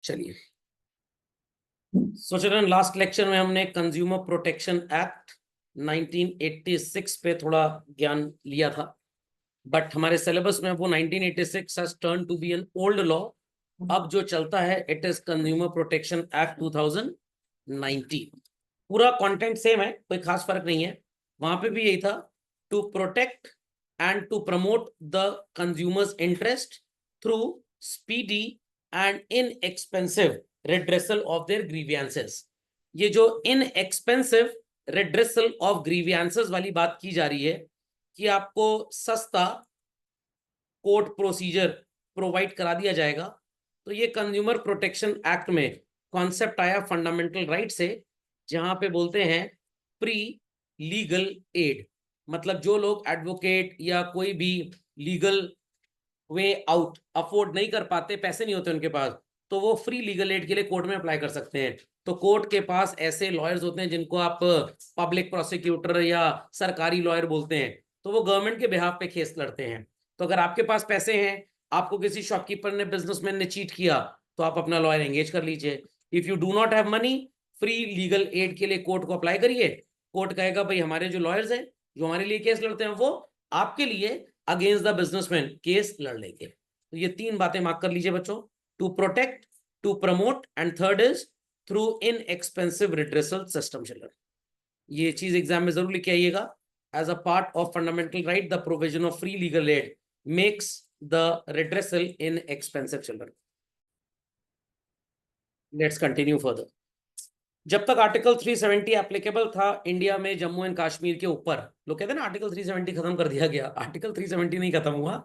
चलिए, so children, last lecture में हमने कंज्यूमर प्रोटेक्शन एक्ट 1986 पे थोड़ा ज्ञान लिया था, बट हमारे सिलेबस में वो 1986 has turned to be an old law. अब जो चलता है it is consumer protection act 2019। पूरा कंटेंट सेम है, कोई खास फर्क नहीं है। वहां पे भी यही था, to protect and to promote the consumers interest through speedy and inexpensive redressal of their grievances। ये जो inexpensive redressal of grievances वाली बात की जा रही है कि आपको सस्ता कोर्ट प्रोसीजर प्रोवाइड करा दिया जाएगा। तो ये कंज्यूमर प्रोटेक्शन एक्ट में कॉन्सेप्ट आया फंडामेंटल राइट से, जहां पे बोलते हैं प्री लीगल एड। मतलब जो लोग एडवोकेट या कोई भी लीगल वे आउट अफोर्ड नहीं कर पाते, पैसे नहीं होते उनके पास, तो वो फ्री लीगल एड के लिए कोर्ट में अप्लाई कर सकते हैं। तो कोर्ट के पास ऐसे लॉयर्स होते हैं जिनको आप पब्लिक प्रोसिक्यूटर या सरकारी लॉयर बोलते हैं, तो वो गवर्नमेंट के बिहाफ पे केस लड़ते हैं। तो अगर आपके पास पैसे हैं, आपको किसी शॉपकीपर ने, बिजनेसमैन ने चीट किया, तो आप अपना लॉयर एंगेज कर लीजिए। If you do not have money, free legal add के लिए कोर्ट को अप्लाई करिए। कोर्ट कहेगा भाई हमारे जो लॉयर्स हैं, जो हमारे लिए केस लड़ते हैं, वो आपके लिए अगेंस्ट द बिजनेसमैन केस लड़ लेंगे। तो ये तीन बातें मार्क कर लीजिए बच्चों, to protect, to promote and third is through inexpensive redressal system. Children, ये चीज एग्जाम में जरूर लिख आइएगा। As a part of fundamental right, the provision of free legal aid makes the redressal inexpensive. Children, let's continue further. जब तक article 370 applicable था India में जम्मू एंड कश्मीर के ऊपर, लोग कहते हैं ना आर्टिकल 370 खत्म कर दिया गया। आर्टिकल 370 नहीं खत्म हुआ।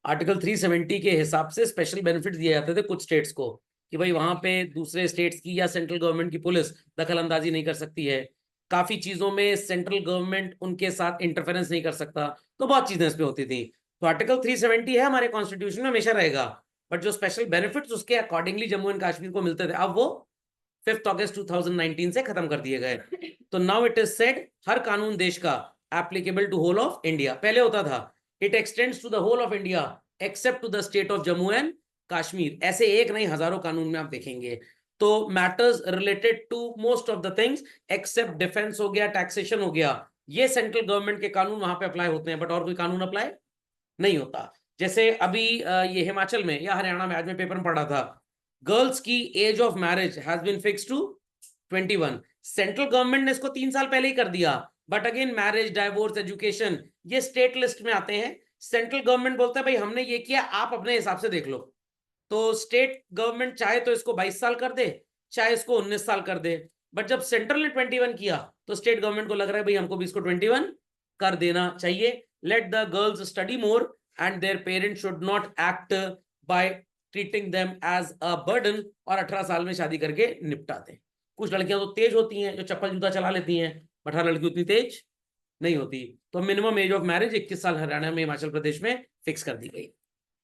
आर्टिकल 370 के हिसाब से स्पेशल बेनिफिट दिए जाते थे कुछ स्टेट्स को, कि भाई वहां पे दूसरे स्टेट्स की या सेंट्रल गवर्नमेंट की पुलिस दखल अंदाजी नहीं कर सकती है। काफी चीजों में सेंट्रल गवर्नमेंट उनके साथ इंटरफेरेंस नहीं कर सकता, तो बहुत चीजें इसमें होती थी। तो आर्टिकल 370 है हमारे कॉन्स्टिट्यूशन में, हमेशा रहेगा। बट जो स्पेशल बेनिफिट्स उसके अकॉर्डिंगली जम्मू एंड कश्मीर को मिलते थे, अब वो 5 अगस्त 2019 से खत्म कर दिए गए। तो नाउ इट इज सेड, हर कानून देश का applicable to whole of India. पहले होता था it extends to the whole of India except to the state of Jammu and Kashmir. ऐसे एक नहीं, हजारों कानून में आप देखेंगे। तो matters related to most of the things except defence हो गया, टैक्सेशन हो गया, ये सेंट्रल गवर्नमेंट के कानून वहां पे अप्लाई होते हैं, बट और कोई कानून अप्लाई नहीं होता। जैसे अभी ये हिमाचल में या हरियाणा में, आज मैं पेपर में पढ़ा था, गर्ल्स की age of marriage has been fix to 21। Central government ने इसको 3 साल पहले ही कर दिया, but again marriage, divorce, education, ये स्टेट लिस्ट में आते हैं। सेंट्रल गवर्नमेंट बोलता है भाई हमने ये किया, आप अपने हिसाब से देख लो। तो स्टेट गवर्नमेंट चाहे तो इसको 22 साल कर दे, चाहे इसको 19 साल कर दे। बट जब सेंट्रल ने 21 किया, तो स्टेट गवर्नमेंट को लग रहा है भाई हमको भी इसको 21 कर देना चाहिए। Let the girls study more and their parents should not act by treating them as a burden, और 18 साल में शादी करके निपटाते हैं। कुछ लड़कियां तो तेज होती हैं, जो चप्पल जूता चला लेती हैं, बट हर लड़की उतनी तेज नहीं होती। तो मिनिमम एज ऑफ मैरिज 21 साल हरियाणा में, हिमाचल प्रदेश में फिक्स कर दी गई।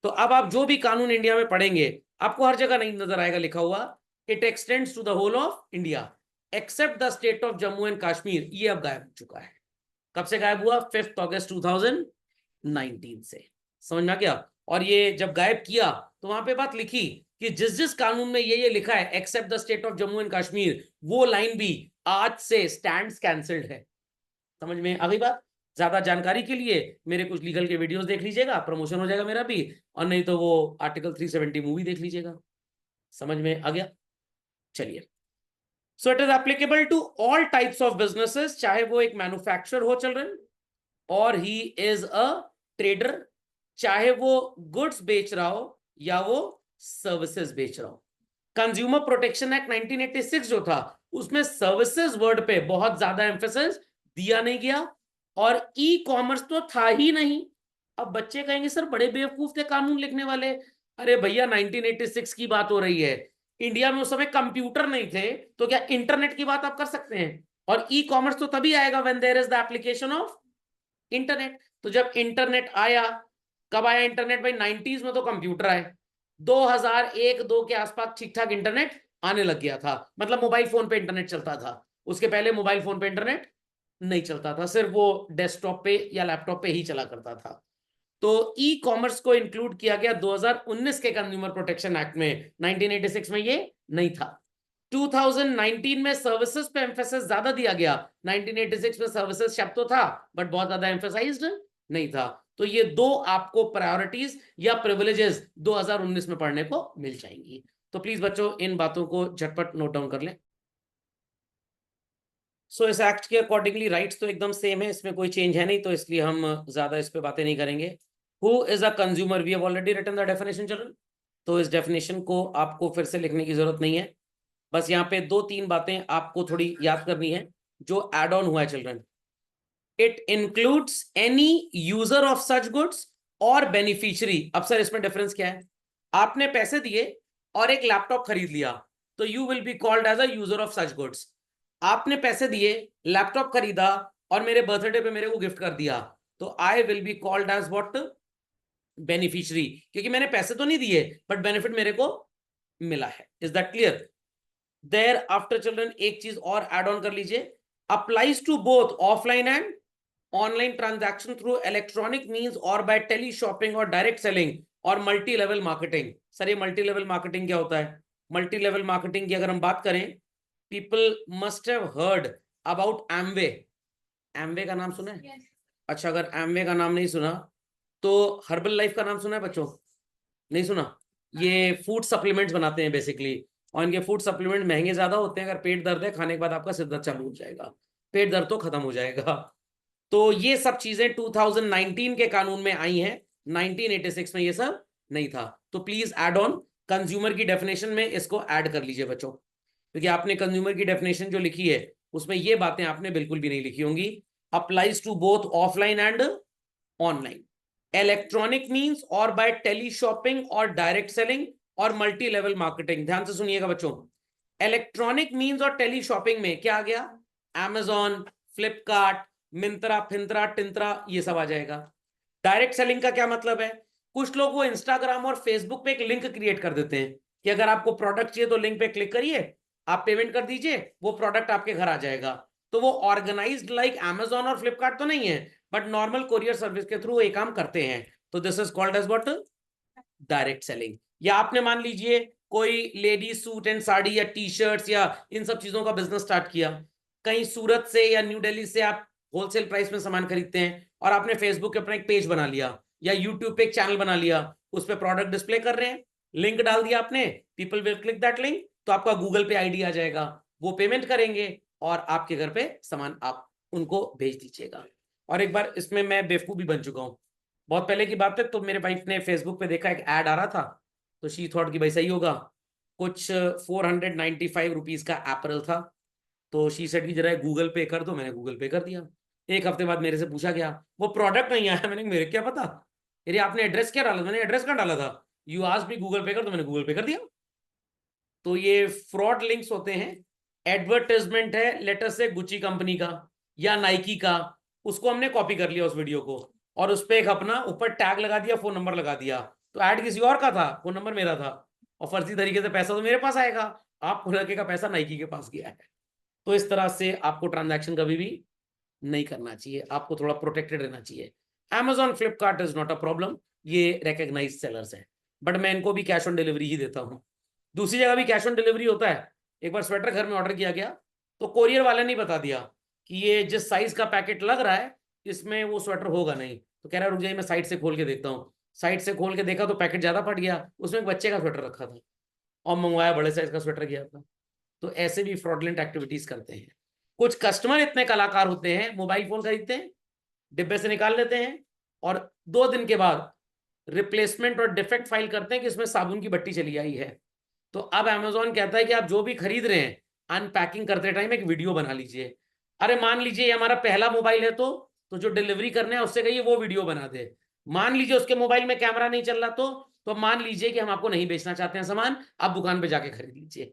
तो अब आप जो भी कानून इंडिया में पढ़ेंगे, आपको हर जगह नहीं नजर आएगा लिखा हुआ it extends to the whole of India except the state of Jammu and Kashmir. ये अब गायब हो चुका है। कब से गायब हुआ? 5 अगस्त 2019 से। समझ में आ गया? और ये जब गायब किया तो वहां पे बात लिखी कि जिस जिस कानून में ये लिखा है except the state of Jammu and Kashmir, वो लाइन भी आज से स्टैंड्स कैंसिल्ड है। समझ में आ गई बात? ज्यादा जानकारी के लिए मेरे कुछ लीगल के वीडियोस देख लीजिएगा, प्रमोशन हो जाएगा मेरा भी, और नहीं तो वो आर्टिकल 370 मूवी देख लीजिएगा। समझ में आ गया? चलिए, so it is applicable to all types of businesses, चाहे वो एक मैन्युफैक्चरर हो चिल्ड्रन, और ही इज अ ट्रेडर, चाहे वो गुड्स बेच रहा हो या वो सर्विसेज बेच रहा हो। कंज्यूमर प्रोटेक्शन एक्ट 1986 जो था, उसमें सर्विसेज वर्ड पे बहुत ज्यादा एम्फेसिस दिया नहीं गया, और ई कॉमर्स तो था ही नहीं। अब बच्चे कहेंगे सर बड़े बेवकूफ थे कानून लिखने वाले। अरे भैया 1986 की बात हो रही है, इंडिया में उस समय कंप्यूटर नहीं थे, तो क्या इंटरनेट की बात आप कर सकते हैं? और ई कॉमर्स तो तभी आएगा when there is the application of internet. तो जब इंटरनेट आया, कब आया इंटरनेट भाई? 90s में तो कंप्यूटर आए, 2001-2 के आसपास ठीक ठाक इंटरनेट आने लग गया था। मतलब मोबाइल फोन पे इंटरनेट चलता था, उसके पहले मोबाइल फोन पे इंटरनेट नहीं चलता था, सिर्फ वो डेस्कटॉप पे या लैपटॉप पे ही चला करता था। तो ई कॉमर्स को इंक्लूड किया गया 2019 के कंज्यूमर प्रोटेक्शन एक्ट में, 1986 में ये नहीं था। 2019 में सर्विसेज पे एम्फेसिस ज्यादा दिया गया, 1986 में सर्विसेज शब्द तो था बट बहुत ज्यादा एम्फेसाइज्ड नहीं था। तो ये दो आपको प्रायोरिटीज या प्रिविलेजेस 2019 में पढ़ने को मिल जाएंगी। तो प्लीज बच्चों इन बातों को झटपट नोट डाउन कर लें। सो इस एक्ट के अकॉर्डिंगली राइट्स तो एकदम सेम है, इसमें कोई चेंज है नहीं, तो इसलिए हम ज्यादा इस पे बातें नहीं करेंगे। Who is a consumer, we have already written the definition children, तो इस डेफिनेशन को आपको फिर से लिखने की जरूरत नहीं है। बस यहाँ पे दो तीन बातें आपको थोड़ी याद करनी है जो एड ऑन हुआ है children. It includes any user of such goods और बेनिफिशियरी। अब सर इसमें डिफरेंस क्या है? आपने पैसे दिए और एक लैपटॉप खरीद लिया तो you will be called as a user of such goods. आपने पैसे दिए, लैपटॉप खरीदा और मेरे बर्थडे पे मेरे को गिफ्ट कर दिया, तो I will be called as what? Beneficiary, क्योंकि मैंने पैसे तो नहीं दिए बट बेनिफिट मेरे को मिला है। Is that clear? Thereafter children एक चीज और एड ऑन कर लीजिए, applies to both offline and online transaction through electronic means और बाय टेली शॉपिंग और डायरेक्ट सेलिंग और मल्टी लेवल मार्केटिंग। सर ये मल्टी लेवल मार्केटिंग क्या होता है? मल्टी लेवल मार्केटिंग की अगर हम बात करें, people must have heard about Amway. Amway का नाम सुना है? yes. अच्छा, अगर एमवे का नाम नहीं सुना तो हर्बल लाइफ का नाम सुना है बच्चों? नहीं सुना? ये फूड सप्लीमेंट्स बनाते हैं बेसिकली, और इनके फूड सप्लीमेंट महंगे ज्यादा होते हैं। अगर पेट दर्द है, खाने के बाद आपका सिर दर्द चालू हो जाएगा, पेट दर्द तो खत्म हो जाएगा। तो ये सब चीजें 2019 के कानून में आई हैं, 1986 में ये सब नहीं था। तो प्लीज ऐड ऑन कंज्यूमर की डेफिनेशन में इसको ऐड कर लीजिए बच्चों, क्योंकि आपने कंज्यूमर की डेफिनेशन जो लिखी है उसमें ये बातें आपने बिल्कुल भी नहीं लिखी होंगी। Applies to both offline and online, electronic means और बाय टेली शॉपिंग और डायरेक्ट सेलिंग और मल्टी लेवल मार्केटिंग। ध्यान से सुनिएगा बच्चों, इलेक्ट्रॉनिक मींस और टेली शॉपिंग में क्या आ गया? Amazon, फ्लिपकार्ट, मिंत्रा, फिंत्रा, टिंत्रा, ये सब आ जाएगा। डायरेक्ट सेलिंग का क्या मतलब है? कुछ लोग वो इंस्टाग्राम और फेसबुक पे एक लिंक क्रिएट कर देते हैं कि अगर आपको प्रोडक्ट चाहिए तो लिंक पे क्लिक करिए, आप पेमेंट कर दीजिए, वो प्रोडक्ट आपके घर आ जाएगा। तो वो ऑर्गेनाइज्ड लाइक Amazon और फ्लिपकार्ट तो नहीं है, बट नॉर्मल कोरियर सर्विस के थ्रू ये काम करते हैं। तो this is called as what? Direct selling. या आपने मान लीजिए कोई लेडी सूट एंड साड़ी या टी शर्ट्स या इन सब चीजों का बिजनेस स्टार्ट किया, कहीं सूरत से या न्यू दिल्ली से आप होलसेल प्राइस में सामान खरीदते हैं और आपने फेसबुक पे अपना एक पेज बना लिया या यूट्यूब पे एक चैनल बना लिया, उस पर प्रोडक्ट डिस्प्ले कर रहे हैं, लिंक डाल दिया आपने, people will click that link, तो आपका गूगल पे आईडी आ जाएगा, वो पेमेंट करेंगे और आपके घर पे सामान आप उनको भेज दीजिएगा। और एक बार इसमें मैं बेवकूफ भी बन चुका हूँ, बहुत पहले की बात है, तो मेरे वाइफ ने फेसबुक पे देखा एक ऐड आ रहा था, तो शी थॉट कि भाई सही होगा, कुछ 495 रुपीज का एपरल था, तो शी सेड कि जरा गूगल पे कर दो, मैंने गूगल पे कर दिया। एक हफ्ते बाद मेरे से पूछा गया वो प्रोडक्ट नहीं आया, मैंने मेरे क्या पता, अरे आपने एड्रेस क्या डाला? मैंने एड्रेस कहाँ डाला था? यू आस्क्ड मी गूगल पे कर, तो मैंने गूगल पे कर दिया। तो ये फ्रॉड लिंक्स होते हैं। एडवर्टाइजमेंट है लेटर से गुची कंपनी का या नाइकी का, उसको हमने कॉपी कर लिया उस वीडियो को और उस पर एक अपना ऊपर टैग लगा दिया, फोन नंबर लगा दिया, तो ऐड किसी और का था, फोन नंबर मेरा था, और फर्जी तरीके से पैसा तो मेरे पास आएगा, आपको लगे का पैसा नाइकी के पास गया है। तो इस तरह से आपको ट्रांजैक्शन कभी भी नहीं करना चाहिए, आपको थोड़ा प्रोटेक्टेड रहना चाहिए। Amazon, Flipkart is not a problem, ये रिकग्नाइज्ड सेलर्स हैं, बट मैं इनको भी कैश ऑन डिलीवरी ही देता हूँ। दूसरी जगह भी कैश ऑन डिलीवरी होता है। एक बार स्वेटर घर में ऑर्डर किया गया तो कोरियर वाले ने बता दिया कि ये जिस साइज का पैकेट लग रहा है इसमें वो स्वेटर होगा नहीं, तो कह रहा रुक जाइए मैं साइड से खोल के देखता हूँ। साइड से खोल के देखा तो पैकेट ज्यादा फट गया, उसमें एक बच्चे का स्वेटर रखा था और मंगवाया बड़े साइज का स्वेटर गया था। तो ऐसे भी फ्रॉडलेंट एक्टिविटीज करते हैं। कुछ कस्टमर इतने कलाकार होते हैं, मोबाइल फोन खरीदते हैं, डिब्बे से निकाल लेते हैं और 2 दिन के बाद रिप्लेसमेंट और डिफेक्ट फाइल करते हैं कि इसमें साबुन की बट्टी चली आई है। तो अब Amazon कहता है कि आप जो भी खरीद रहे हैं अनपैकिंग करते टाइम एक वीडियो बना लीजिए। अरे मान लीजिए हमारा पहला मोबाइल है तो जो डिलीवरी करने है उससे कहिए वो वीडियो बना दे। मान लीजिए उसके मोबाइल में कैमरा नहीं चल रहा तो मान लीजिए कि हम आपको नहीं बेचना चाहते हैं सामान, आप दुकान पे जाके खरीद लीजिए।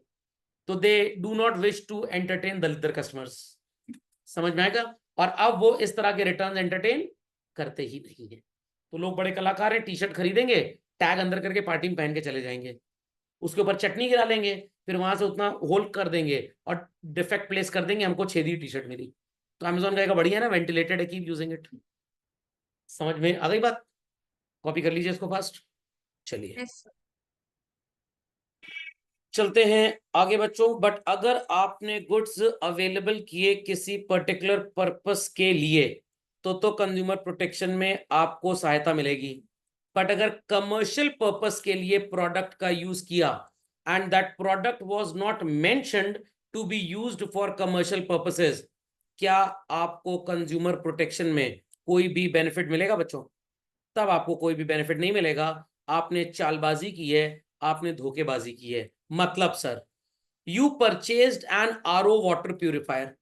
तो they do not wish to entertain दलितर कस्टमर्स, समझ में आएगा? और अब वो इस तरह के रिटर्न एंटरटेन करते ही नहीं है। तो लोग बड़े कलाकार हैं, टी शर्ट खरीदेंगे, टैग अंदर करके पार्टी में पहन के चले जाएंगे, उसके ऊपर चटनी गिरा लेंगे, फिर वहां से उतना होल कर देंगे और डिफेक्ट प्लेस कर देंगे, हमको छेदी टी शर्ट मिली। तो Amazon कहेगा बढ़िया ना, वेंटिलेटेड है, कीप यूजिंग इट। समझ में आ गई बात? कॉपी कर लीजिए इसको फास्ट। चलिए यस सर। चलते हैं आगे बच्चों। बट अगर आपने गुड्स अवेलेबल किए किसी पर्टिकुलर पर्पस के लिए तो कंज्यूमर प्रोटेक्शन में आपको सहायता मिलेगी। बट अगर कमर्शियल पर्पस के लिए प्रोडक्ट का यूज किया and that product was not mentioned to be used for commercial purposes, क्या आपको कंज्यूमर प्रोटेक्शन में कोई भी बेनिफिट मिलेगा बच्चों? तब आपको कोई भी बेनिफिट नहीं मिलेगा। आपने चालबाजी की है, आपने धोखेबाजी की है। मतलब sir, you purchased an RO water purifier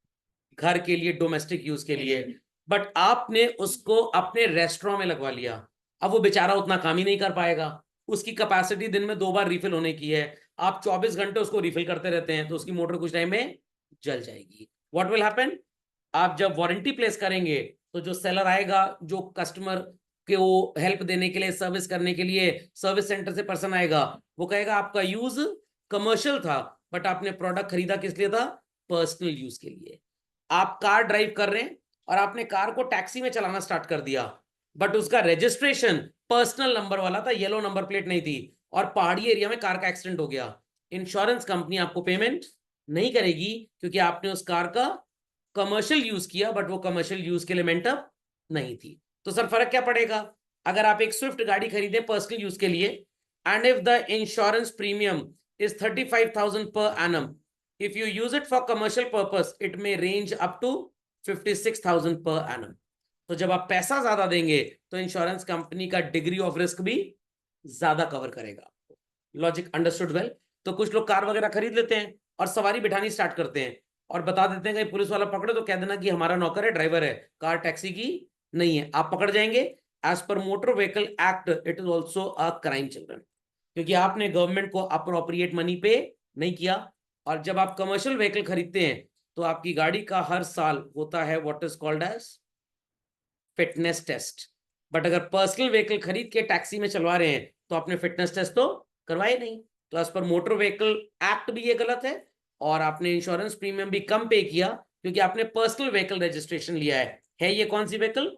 घर के लिए, डोमेस्टिक यूज के लिए, बट आपने उसको अपने रेस्टोरेंट में लगवा लिया। अब वो बेचारा उतना काम ही नहीं कर पाएगा, उसकी कैपेसिटी दिन में 2 बार रिफिल होने की है, आप 24 घंटे उसको रिफिल करते रहते हैं, तो उसकी मोटर कुछ टाइम में जल जाएगी। What will happen? आप जब वारंटी प्लेस करेंगे तो जो सेलर आएगा, जो कस्टमर के वो हेल्प देने के लिए, सर्विस करने के लिए सर्विस सेंटर से पर्सन आएगा, वो कहेगा आपका यूज कमर्शियल था बट आपने प्रोडक्ट खरीदा किस लिए था? पर्सनल यूज के लिए। आप कार ड्राइव कर रहे हैं और आपने कार को टैक्सी में चलाना स्टार्ट कर दिया, बट उसका रजिस्ट्रेशन पर्सनल नंबर वाला था, येलो नंबर प्लेट नहीं थी, और पहाड़ी एरिया में कार का एक्सीडेंट हो गया। इंश्योरेंस कंपनी आपको पेमेंट नहीं करेगी क्योंकि आपने उस कार का कमर्शियल यूज किया बट वो कमर्शियल यूज के लिए मेंटअप नहीं थी। तो सर फर्क क्या पड़ेगा? अगर आप एक स्विफ्ट गाड़ी खरीदे पर्सनल यूज के लिए and if the insurance premium is 35,000 per annum. If you use it for commercial purpose, it may range up to 56,000 per annum. तो जब आप पैसा ज्यादा देंगे तो इंश्योरेंस कंपनी का डिग्री ऑफ रिस्क भी ज्यादा कवर करेगा। Logic understood well? तो कुछ लोग कार वगैरह खरीद लेते हैं और सवारी बिठानी स्टार्ट करते हैं और बता देते हैं कि पुलिस वाला पकड़े तो कह देना कि हमारा नौकर है, ड्राइवर है, कार टैक्सी की नहीं है। आप पकड़ जाएंगे। As per motor vehicle act it is also a crime children, क्योंकि आपने गवर्नमेंट को अप्रोप्रिएट मनी पे नहीं किया। और जब आप कमर्शियल व्हीकल खरीदते हैं तो आपकी गाड़ी का हर साल होता है what is called as fitness test. But अगर पर्सनल व्हीकल खरीद के टैक्सी में चलवा रहे हैं तो आपने फिटनेस टेस्ट तो करवाए नहीं। तो as per motor vehicle act भी ये गलत है और आपने इंश्योरेंस प्रीमियम भी कम पे किया क्योंकि आपने पर्सनल व्हीकल रजिस्ट्रेशन लिया है ये कौन सी व्हीकल?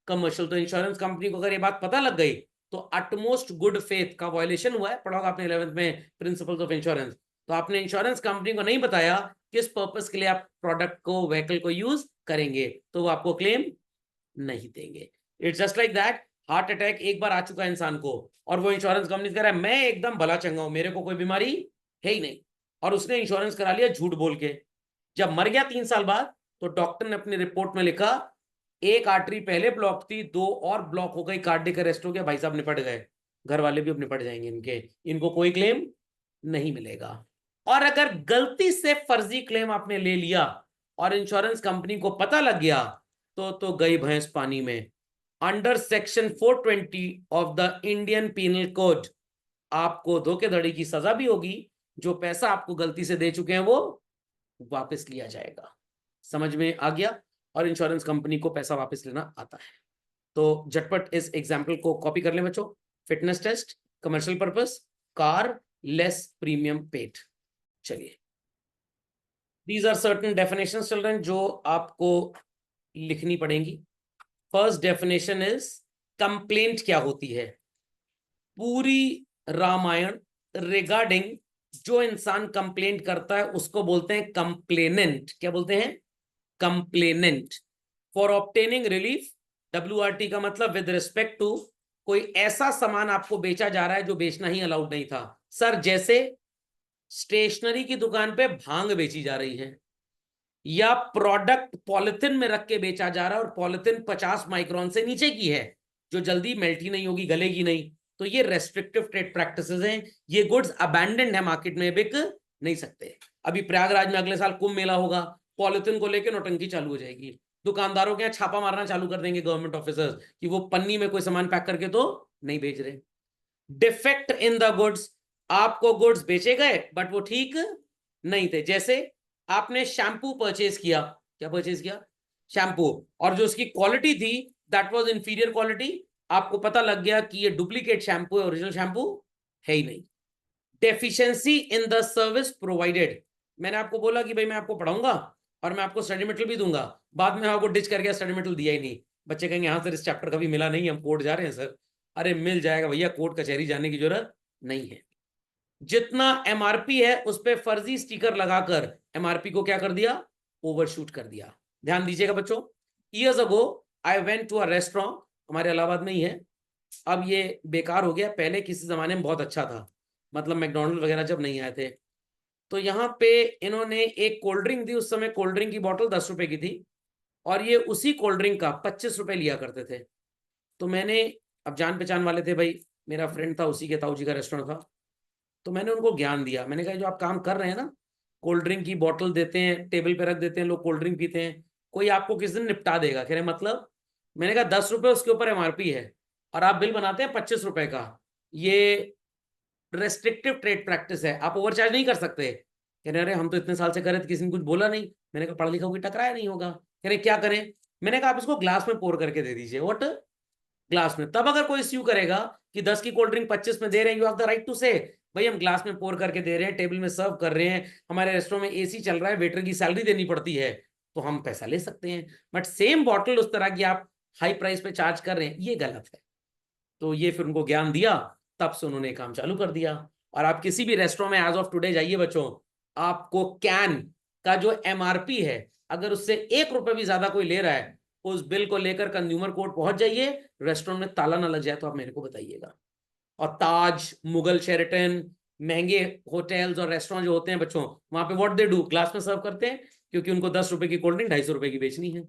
कमर्शियल। तो इंश्योरेंस कंपनी को अगर ये बात पता लग गई तो अटमोस्ट गुड फेथ का वायलेशन हुआ है। पढ़ा होगा आपने 11th में प्रिंसिपल्स ऑफ इंश्योरेंस। तो आपने इंश्योरेंस कंपनी को नहीं बताया किस पर्पस के लिए आप प्रोडक्ट को, व्हीकल को यूज करेंगे, तो वो आपको क्लेम नहीं देंगे। It's just like that, heart attack एक बार आ चुका है इंसान को और वो इंश्योरेंस कंपनी कह रहा है मैं एकदम भला चंगा हूं, मेरे को कोई बीमारी है ही नहीं, और उसने इंश्योरेंस करा लिया झूठ बोल के। जब मर गया 3 साल बाद तो डॉक्टर ने अपनी रिपोर्ट में लिखा एक आर्टरी पहले ब्लॉक थी, 2 और ब्लॉक हो गई, कार्डियक अरेस्ट हो गया, भाई साहब निपट गए, घर वाले भी अब निपट जाएंगे इनके, इनको कोई क्लेम नहीं मिलेगा। और अगर गलती से फर्जी क्लेम आपने ले लिया और इंश्योरेंस कंपनी को पता लग गया तो गई भैंस पानी में। Under section 420 of the Indian penal code आपको धोखाधड़ी की सजा भी होगी। जो पैसा आपको गलती से दे चुके हैं वो वापस लिया जाएगा। समझ में आ गया? और इंश्योरेंस कंपनी को पैसा वापस लेना आता है। तो झटपट इस एग्जाम्पल को कॉपी कर लें बच्चों। Fitness test, commercial purpose, car, less premium paid. चलिए, these are certain definition children जो आपको लिखनी पड़ेंगी। फर्स्ट डेफिनेशन इज कंप्लेंट क्या होती है। पूरी रामायण रिगार्डिंग जो इंसान कंप्लेंट करता है उसको बोलते हैं कंप्लेनेंट। क्या बोलते हैं? Complainant. For obtaining relief, WRT का मतलब विद रिस्पेक्ट टू कोई ऐसा सामान आपको बेचा जा रहा है जो बेचना ही अलाउड नहीं था। सर जैसे स्टेशनरी की दुकान पे भांग बेची जा रही है, या प्रोडक्ट पॉलिथिन में रख के बेचा जा रहा है और पॉलिथिन 50 माइक्रोन से नीचे की है जो जल्दी मेल्ट ही नहीं होगी, गलेगी नहीं, तो ये रेस्ट्रिक्टिव ट्रेड प्रैक्टिसेस हैं। ये गुड्स अबैंडन्ड है, मार्केट में बिक नहीं सकते। अभी प्रयागराज में अगले साल कुंभ मेला होगा, पॉलिथिन को लेकर नौटंकी चालू हो जाएगी, दुकानदारों के यहाँ छापा मारना चालू कर देंगे गवर्नमेंट ऑफिसर्स कि वो पन्नी में कोई सामान पैक करके तो नहीं बेच रहे। डिफेक्ट इन द गुड्स, आपको गुड्स बेचे गए बट वो ठीक नहीं थे। जैसे आपने शैम्पू परचेज किया, क्या परचेज किया? शैम्पू, और जो उसकी क्वालिटी थी दैट वाज इंफीरियर क्वालिटी, आपको पता लग गया कि ये डुप्लीकेट शैम्पू है, ओरिजिनल शैम्पू है ही नहीं। Deficiency in the service provided, मैंने आपको बोला कि भाई मैं आपको पढ़ाऊंगा और मैं आपको स्टडी मटेरियल भी दूंगा, बाद में आपको डिच करके स्टडी मटेरियल दिया ही नहीं। बच्चे कहेंगे हाँ सर इस चैप्टर का भी मिला नहीं, हम कोर्ट जा रहे हैं सर। अरे मिल जाएगा भैया, कोर्ट कचहरी जाने की जरूरत नहीं है। जितना एमआरपी है उस पे फर्जी स्टिकर लगाकर एमआरपी को क्या कर दिया, ओवरशूट कर दिया। ध्यान दीजिएगा बच्चों, years ago I went to a restaurant, हमारे इलाहाबाद में ही है, अब ये बेकार हो गया, पहले किसी जमाने में बहुत अच्छा था, मतलब मैकडोनल्ड वगैरह जब नहीं आए थे। तो यहाँ पे इन्होंने एक कोल्ड ड्रिंक दी, उस समय कोल्ड ड्रिंक की बोतल 10 रुपए की थी, और ये उसी कोल्ड ड्रिंक का 25 रुपए लिया करते थे। तो मैंने, अब जान पहचान वाले थे भाई, मेरा फ्रेंड था, उसी के ताऊ जी का रेस्टोरेंट था, तो मैंने उनको ज्ञान दिया, मैंने कहा जो आप काम कर रहे हैं ना, कोल्ड ड्रिंक की बोतल देते हैं, टेबल पे रख देते हैं, लोग कोल्ड ड्रिंक पीते हैं, कोई आपको किस दिन निपटा देगा। कह रहे मतलब, मैंने कहा 10 रुपए उसके ऊपर एमआरपी है और आप बिल बनाते हैं 25 रुपए का, ये रेस्ट्रिक्टिव ट्रेड प्रैक्टिस है, आप ओवरचार्ज नहीं कर सकते। कह रहे अरे हम तो इतने साल से कर रहे थे, किसी ने कुछ बोला नहीं। मैंने कहा पढ़ा लिखा कोई टकराया नहीं होगा। कह रहे क्या करें, मैंने कहा आप इसको ग्लास में पोर करके दे दीजिए। व्हाट, ग्लास में? तब अगर कोई स्यू करेगा कि 10 की कोल्ड ड्रिंक 25 में दे रहे हैं, you have the right to say भाई हम ग्लास में पोर करके दे रहे हैं, टेबल में सर्व कर रहे हैं, हमारे रेस्टोरेंट में एसी चल रहा है, वेटर की सैलरी देनी पड़ती है, तो हम पैसा ले सकते हैं। बट सेम बॉटल उस तरह की आप हाई प्राइस पे चार्ज कर रहे हैं, ये गलत है। तो ये फिर उनको ज्ञान दिया, तब से उन्होंने काम चालू कर दिया। और आप किसी भी रेस्टोरेंट में एज ऑफ टुडे जाइए बच्चों, आपको कैन का जो एमआरपी है, अगर उससे 1 रुपए भी ज्यादा कोई ले रहा है, उस बिल को लेकर कंज्यूमर कोर्ट पहुंच जाइए, रेस्टोरेंट में ताला ना लग जाए तो आप मेरे को बताइएगा। और ताज, मुगल, शेरेटन, महंगे होटल्स और रेस्टोरेंट जो होते हैं बच्चों, वहां पे व्हाट दे डू, ग्लास में सर्व करते हैं, क्योंकि उनको 10 रुपए की कोल्ड ड्रिंक 250 रुपए की बेचनी है।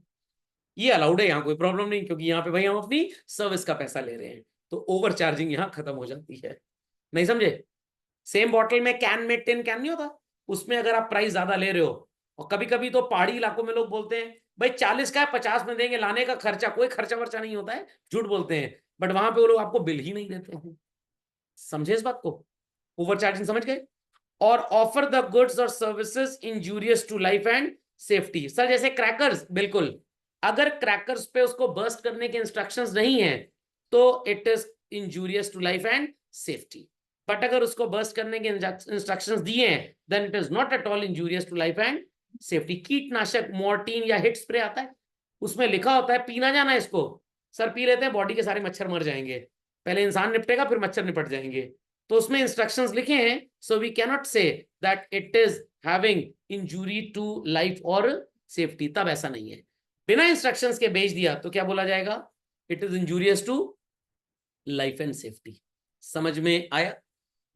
ये अलाउड है, यहाँ कोई प्रॉब्लम नहीं, क्योंकि यहाँ पे भाई हम अपनी सर्विस का पैसा ले रहे हैं, तो ओवर चार्जिंग यहाँ खत्म हो जाती है। नहीं समझे? सेम बॉटल में, कैन में, टिन कैन नहीं होता, उसमें अगर आप प्राइस ज्यादा ले रहे हो, और कभी कभी तो पहाड़ी इलाकों में लोग बोलते हैं भाई 40 का है 50 में देंगे, लाने का खर्चा, कोई खर्चा वर्चा नहीं होता है, झूठ बोलते हैं, बट वहां पे वो लोग आपको बिल ही नहीं देते हैं। समझे इस बात को? ओवर चार्जिंग समझ गए? और ऑफर द गुड्स और services injurious to life and safety. Sir जैसे क्रैकर्स, बिल्कुल, अगर क्रैकर्स पे उसको बर्स्ट करने के इंस्ट्रक्शंस नहीं है तो it is injurious to life and safety, but अगर उसको बर्स्ट करने के इंस्ट्रक्शंस दिए हैं then it is not at all injurious to life and safety. कीटनाशक मॉर्टीन या हिट स्प्रे आता है, उसमें लिखा होता है पीना जाना है इसको, सर पी लेते हैं बॉडी के सारे मच्छर मर जाएंगे, पहले इंसान निपटेगा फिर मच्छर निपट जाएंगे, तो उसमें इंस्ट्रक्शंस लिखे हैं, so we cannot say that it is having injury to life और सेफ्टी। तब ऐसा नहीं है, बिना इंस्ट्रक्शंस के बेच दिया तो क्या बोला जाएगा, it is injurious to life and safety. समझ में आया?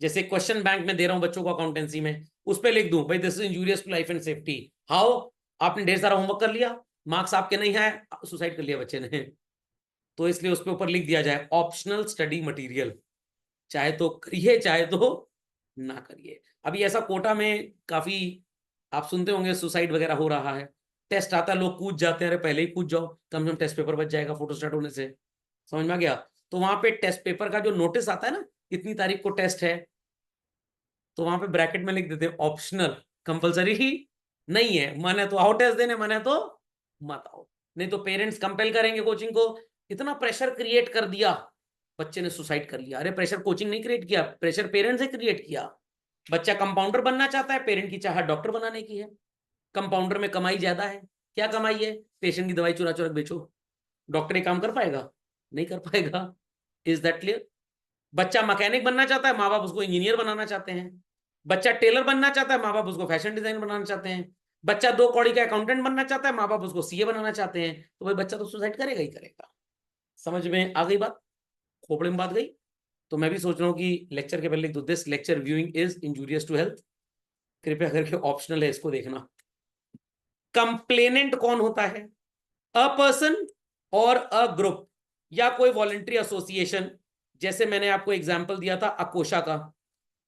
जैसे क्वेश्चन बैंक में दे रहा हूं बच्चों को अकाउंटेंसी में, उस पर लिख दूं भाई this is injurious to life and safety. How? आपने ढेर सारा होमवर्क कर लिया, मार्क्स आपके नहीं आए, सुसाइड कर लिया बच्चे ने, तो इसलिए उस पर ऊपर लिख दिया जाए ऑप्शनल स्टडी मटेरियल, चाहे तो करिए चाहे तो ना करिए। अभी ऐसा कोटा में काफी आप सुनते होंगे सुसाइड वगैरह हो रहा है, टेस्ट आता है लोग कूद जाते हैं, अरे पहले ही कूद जाओ, कम से कम टेस्ट पेपर बच जाएगा फोटो स्टार्ट होने से। समझ में आ गया? तो वहां पे टेस्ट पेपर का जो नोटिस आता है ना, इतनी तारीख को टेस्ट है, तो वहां पे ब्रैकेट में लिख देते हैं ऑप्शनल, कंपलसरी ही नहीं है, मन है तो आओ टेस्ट देने, मन है तो मत आओ, नहीं तो पेरेंट्स कंपेल करेंगे कोचिंग को। इतना प्रेशर क्रिएट कर दिया, बच्चे ने सुसाइड कर लिया। अरे प्रेशर कोचिंग नहीं क्रिएट किया, प्रेशर पेरेंट्स ने क्रिएट किया। बच्चा कंपाउंडर बनना चाहता है, पेरेंट की चाहत डॉक्टर बनाने की है, कंपाउंडर में कमाई ज्यादा है, क्या कमाई है, पेशेंट की दवाई चुरा चुरा बेचो, डॉक्टर ये काम कर पाएगा? नहीं कर पाएगा। Is that clear? बच्चा मैकेनिक बनना चाहता है, माँ बाप उसको इंजीनियर बनाना चाहते हैं। बच्चा टेलर बनना चाहता है, माँ बाप उसको फैशन डिजाइन बनाना चाहते हैं। बच्चा 2 कौड़ी का अकाउंटेंट बनना चाहता है, माँ बाप उसको सीए बनाना चाहते हैं, तो भाई बच्चा तो सुसाइड करेगा ही करेगा। समझ में आ गई बात? खोपड़े में बात गई? तो मैं भी सोच रहा हूँ कि लेक्चर के पहले लिख दूं, this lecture viewing is injurious to health, कृपया करके ऑप्शनल है, इसको देखना। कंप्लेनेंट कौन होता है? अ पर्सन और अ ग्रुप या कोई वॉलंटरी एसोसिएशन, जैसे मैंने आपको एग्जांपल दिया था अकोशा का,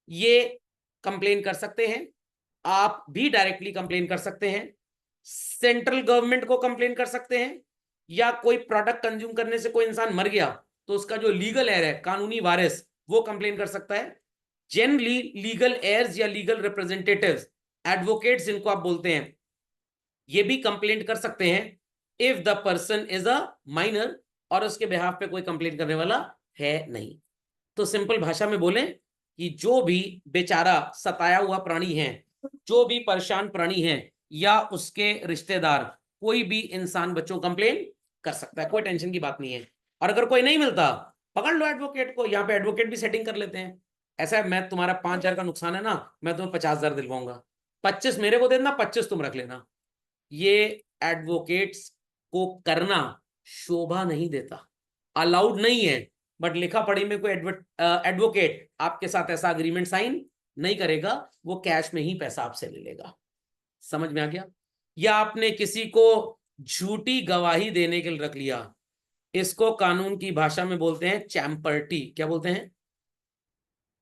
ये कंप्लेन कर सकते हैं, आप भी डायरेक्टली कंप्लेन कर सकते हैं, सेंट्रल गवर्नमेंट को कंप्लेन कर सकते हैं, या कोई प्रोडक्ट कंज्यूम करने से कोई इंसान मर गया तो उसका जो लीगल एयर है, कानूनी वारिस, वो कंप्लेन कर सकता है। जनरली लीगल एयर्स या लीगल रिप्रेजेंटेटिव्स, एडवोकेट्स जिनको आप बोलते हैं, ये भी कंप्लेंट कर सकते हैं if the person is a minor और उसके बिहाफ पे कोई कंप्लेंट करने वाला है नहीं। तो सिंपल भाषा में बोलें कि जो भी बेचारा सताया हुआ प्राणी है, जो भी परेशान प्राणी है, या उसके रिश्तेदार, कोई भी इंसान बच्चों कंप्लेन कर सकता है, कोई टेंशन की बात नहीं है। और अगर कोई नहीं मिलता पकड़ लो एडवोकेट को, यहाँ पे एडवोकेट भी सेटिंग कर लेते हैं। ऐसा है, मैं तुम्हारा 5,000 का नुकसान है ना, मैं तुम्हें 50,000 दिलवाऊंगा, 25 मेरे को देना, 25 तुम रख लेना। ये एडवोकेट्स को करना शोभा नहीं देता, अलाउड नहीं है, बट लिखा पढ़ी में कोई एडवोकेट आपके साथ ऐसा अग्रीमेंट साइन नहीं करेगा, वो कैश में ही पैसा आपसे ले लेगा। समझ में आ गया? या आपने किसी को झूठी गवाही देने के लिए रख लिया, इसको कानून की भाषा में बोलते हैं चैम्पर्टी। क्या बोलते हैं?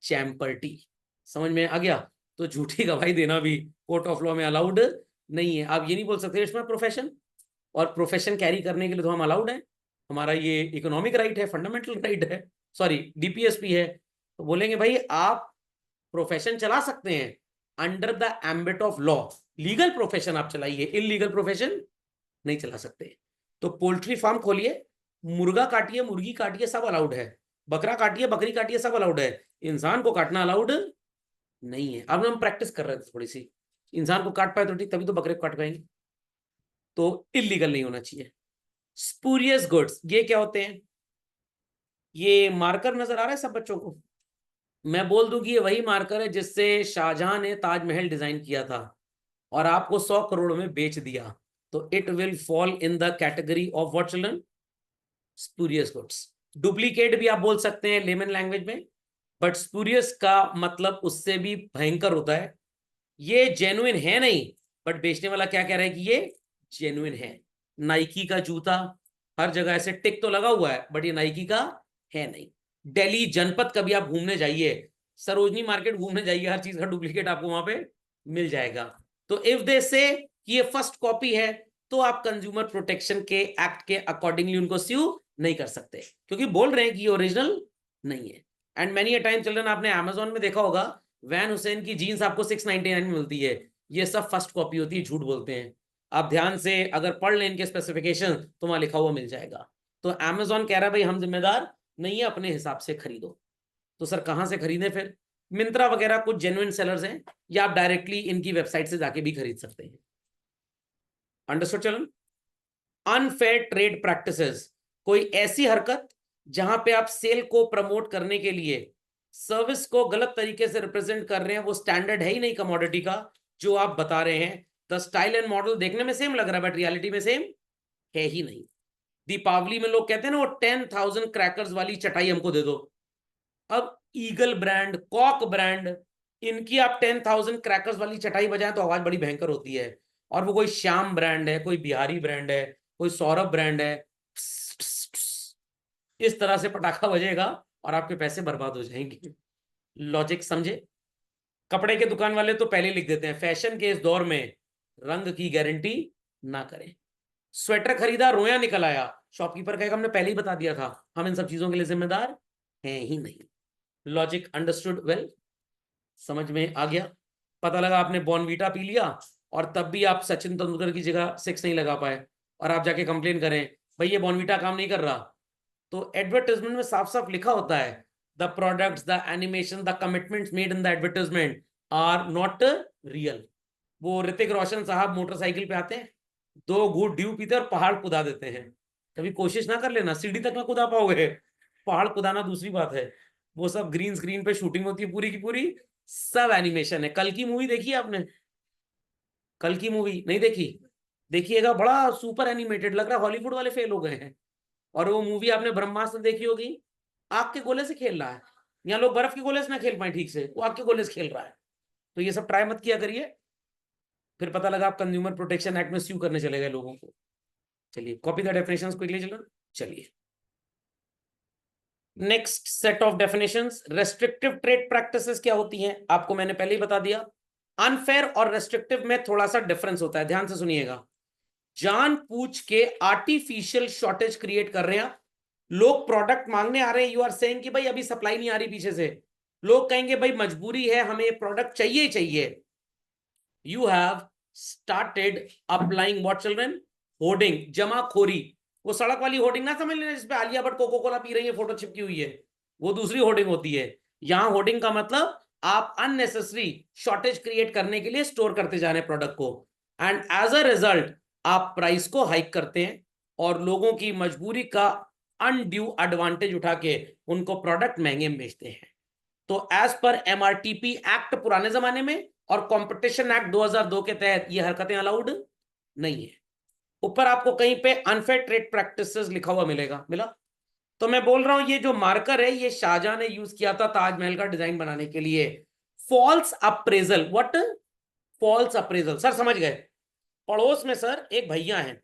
चैम्पर्टी। समझ में आ गया? तो झूठी गवाही देना भी कोर्ट ऑफ लॉ में अलाउड नहीं है। आप ये नहीं बोल सकते इसमें प्रोफेशन, और प्रोफेशन कैरी करने के लिए तो हम अलाउड है, हमारा ये इकोनॉमिक राइट है, फंडामेंटल राइट है, सॉरी डीपीएसपी है। तो बोलेंगे भाई आप प्रोफेशन चला सकते हैं under the ambit of law, legal profession आप चलाइए, इलीगल प्रोफेशन नहीं चला सकते। तो पोल्ट्री फार्म खोलिए, मुर्गा काटिए, मुर्गी काटिए, सब अलाउड है, बकरा काटिए, बकरी काटिए, सब अलाउड है, इंसान को काटना अलाउड नहीं है। अब हम प्रैक्टिस कर रहे थे थोड़ी सी, इंसान को काट पाए तो ठीक, तभी तो बकरे को काट पाएंगे। तो इलीगल नहीं होना चाहिए। स्पूरियस गुड्स, ये क्या होते हैं? ये मार्कर नजर आ रहा है सब बच्चों को? मैं बोल दूं कि ये वही मार्कर है जिससे शाहजहां ने ताजमहल डिजाइन किया था और आपको 100 करोड़ में बेच दिया, तो it will fall in the category of what children? Spurious goods. Duplicate भी आप बोल सकते हैं लेमन लैंग्वेज में, बट स्पूरियस का मतलब उससे भी भयंकर होता है। ये जेन्युइन है नहीं, बट बेचने वाला क्या कह रहा है कि ये जेन्युइन है। नाइकी का जूता हर जगह ऐसे टिक तो लगा हुआ है, बट ये नाइकी का है नहीं। दिल्ली जनपद कभी आप घूमने जाइए, सरोजनी मार्केट घूमने जाइए, हर चीज का डुप्लीकेट आपको वहां पे मिल जाएगा। तो इफ दे से कि ये फर्स्ट कॉपी है, तो आप कंज्यूमर प्रोटेक्शन के एक्ट के अकॉर्डिंगली उनको स्यू नहीं कर सकते, क्योंकि बोल रहे हैं कि ये ओरिजिनल नहीं है। And many a time children, आपने अमेजोन में देखा होगा, वैन हुसैन की जीन्स आपको 699 में मिलती है, ये सब फर्स्ट कॉपी होती है, झूठ बोलते हैं। आप ध्यान से अगर पढ़ लें इनके स्पेसिफिकेशन, तो वहां लिखा हुआ मिल जाएगा। तो अमेजोन कह रहा है भाई हम जिम्मेदार नहीं है, अपने हिसाब से खरीदो। तो सर कहां से खरीदें फिर? मिंत्रा वगैरह कुछ जेन्युइन सेलर्स हैं, या आप डायरेक्टली इनकी वेबसाइट से जाके भी खरीद सकते हैं। अंडरस्टूड चलन? अनफेयर ट्रेड प्रैक्टिसेस, कोई ऐसी हरकत जहां पे आप सेल को प्रमोट करने के लिए सर्विस को गलत तरीके से रिप्रेजेंट कर रहे हैं, वो स्टैंडर्ड है ही नहीं कमोडिटी का जो आप बता रहे हैं। द स्टाइल एंड मॉडल देखने में सेम लग रहा है, बट रियलिटी में सेम है ही नहीं। दीपावली में लोग कहते हैं ना वो 10,000 क्रैकर्स वाली चटाई हमको दे दो। अब ईगल ब्रांड, कॉक ब्रांड, इनकी आप 10,000 क्रैकर्स वाली चटाई बजाएं तो आवाज बड़ी भयंकर होती है। और वो कोई श्याम ब्रांड है, कोई बिहारी ब्रांड है, कोई सौरभ ब्रांड है, इस तरह से पटाखा बजेगा और आपके पैसे बर्बाद हो जाएंगे। लॉजिक समझे? कपड़े के दुकान वाले तो पहले लिख देते हैं फैशन के इस दौर में रंग की गारंटी ना करें। स्वेटर खरीदा, रोया निकल आया, शॉपकीपर कहेगा हमने पहले ही बता दिया था, हम इन सब चीजों के लिए जिम्मेदार हैं ही नहीं। Logic understood well? समझ में आ गया? पता लगा आपने बॉर्नवीटा पी लिया और तब भी आप सचिन तेंदुलकर की जगह 6 नहीं लगा पाए, और आप जाके कंप्लेन करें भाई ये बॉर्नवीटा काम नहीं कर रहा। तो एडवर्टाइजमेंट में साफ साफ लिखा होता है the products, the animation, the commitments made in the advertisement are not real. वो ऋतिक रोशन साहब मोटरसाइकिल पे आते हैं, 2 घूंट ड्यू पीते हैं और पहाड़ कुदा देते हैं। कभी कोशिश ना कर लेना, सीढ़ी तक ना कुदा पाओगे, पहाड़ कुदाना दूसरी बात है। वो सब ग्रीन स्क्रीन पे शूटिंग होती है पूरी की पूरी, सब एनिमेशन है। कल की मूवी देखी आपने? कल की मूवी नहीं देखी? देखिएगा, बड़ा सुपर एनिमेटेड लग रहा है, हॉलीवुड वाले फेल हो गए हैं। और वो मूवी आपने ब्रह्मास्त्र देखी होगी, आग के गोले से खेल रहा है। यहाँ लोग बर्फ के गोले से ना खेल पाए ठीक से, वो आग के गोले से खेल रहा है। तो ये सब ट्राई मत किया करिए, फिर पता लगा आप कंज्यूमर प्रोटेक्शन एक्ट में स्यू करने चले गए लोगों को। चलिए copy the definitions quickly children. चलिए next set of definitions, restrictive trade practices क्या होती हैं आपको मैंने पहले ही बता दिया। अनफेयर और रेस्ट्रिक्टिव में थोड़ा सा डिफरेंस होता है, ध्यान से सुनिएगा। जान पूछ के आर्टिफिशियल शॉर्टेज क्रिएट कर रहे हैं, लोग प्रोडक्ट मांगने आ रहे हैं, यू आर सेइंग कि भाई अभी सप्लाई नहीं आ रही पीछे से, लोग कहेंगे भाई मजबूरी है हमें ये प्रोडक्ट चाहिए चाहिए। You have started applying what children? Hoarding, जमाखोरी। वो सड़क वाली होर्डिंग ना समझ लेना जिसपे आलिया भट्ट कोको कोला पी रही है फोटो चिपकी हुई है, वो दूसरी होर्डिंग होती है। यहां होर्डिंग का मतलब आप अननेसेसरी शॉर्टेज क्रिएट करने के लिए स्टोर करते जा रहे हैं प्रोडक्ट को, एंड एज अ रिजल्ट आप प्राइस को हाइक करते हैं और लोगों की मजबूरी का अनड्यू एडवांटेज उठा के उनको प्रोडक्ट महंगे में बेचते हैं। तो एज पर एमआरटीपी एक्ट पुराने जमाने में और कंपटीशन एक्ट 2002 के तहत ये हरकतें अलाउड नहीं है। ऊपर आपको कहीं पे अनफेयर ट्रेड प्रैक्टिसेस लिखा हुआ मिलेगा, मिला? तो मैं बोल रहा हूं ये जो मार्कर है ये शाहजहां ने यूज किया था ताजमहल का डिजाइन बनाने के लिए। False appraisal, what? False appraisal, sir समझ गए? पड़ोस में सर एक भैया हैं,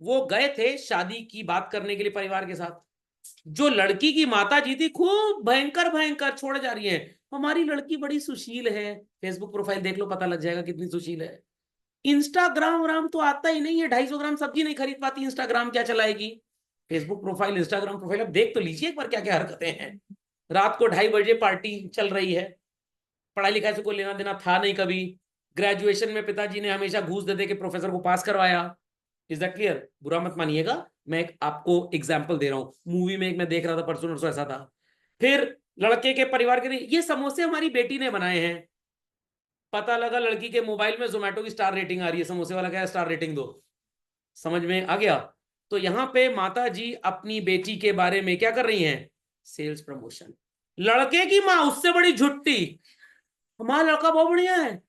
वो गए थे शादी की बात करने के लिए परिवार के साथ। जो लड़की की माता जी थी खूब भयंकर भयंकर छोड़ जा रही है, हमारी लड़की बड़ी सुशील है, फेसबुक प्रोफाइल देख लो पता लग जाएगा कितनी सुशील है। इंस्टाग्राम राम तो आता ही नहीं है, 250 ग्राम सब्जी नहीं खरीद पाती, इंस्टाग्राम क्या चलाएगी? फेसबुक प्रोफाइल, इंस्टाग्राम प्रोफाइल, अब देख तो लीजिए एक बार क्या क्या हरकतें हैं। रात को 2:30 बजे पार्टी चल रही है, पढ़ाई लिखाई से कोई लेना देना था नहीं कभी। ग्रेजुएशन में पिताजी ने हमेशा घूस दे दे के प्रोफेसर को पास करवाया। Is that clear? बुरा मत मानिएगा, मैं एक आपको एग्जाम्पल दे रहा हूँ। मूवी में एक मैं देख रहा था परसों नरसों, ऐसा था। फिर लड़के के परिवार के लिए ये समोसे हमारी बेटी ने बनाए हैं, पता लगा लड़की के मोबाइल में जोमेटो की स्टार रेटिंग आ रही है, समोसे वाला क्या स्टार रेटिंग दो। समझ में आ गया? तो यहां पे माता जी अपनी बेटी के बारे में क्या कर रही हैं? Sales promotion. लड़के की मां उससे बड़ी झुट्टी, हमारा लड़का बहुत बढ़िया है,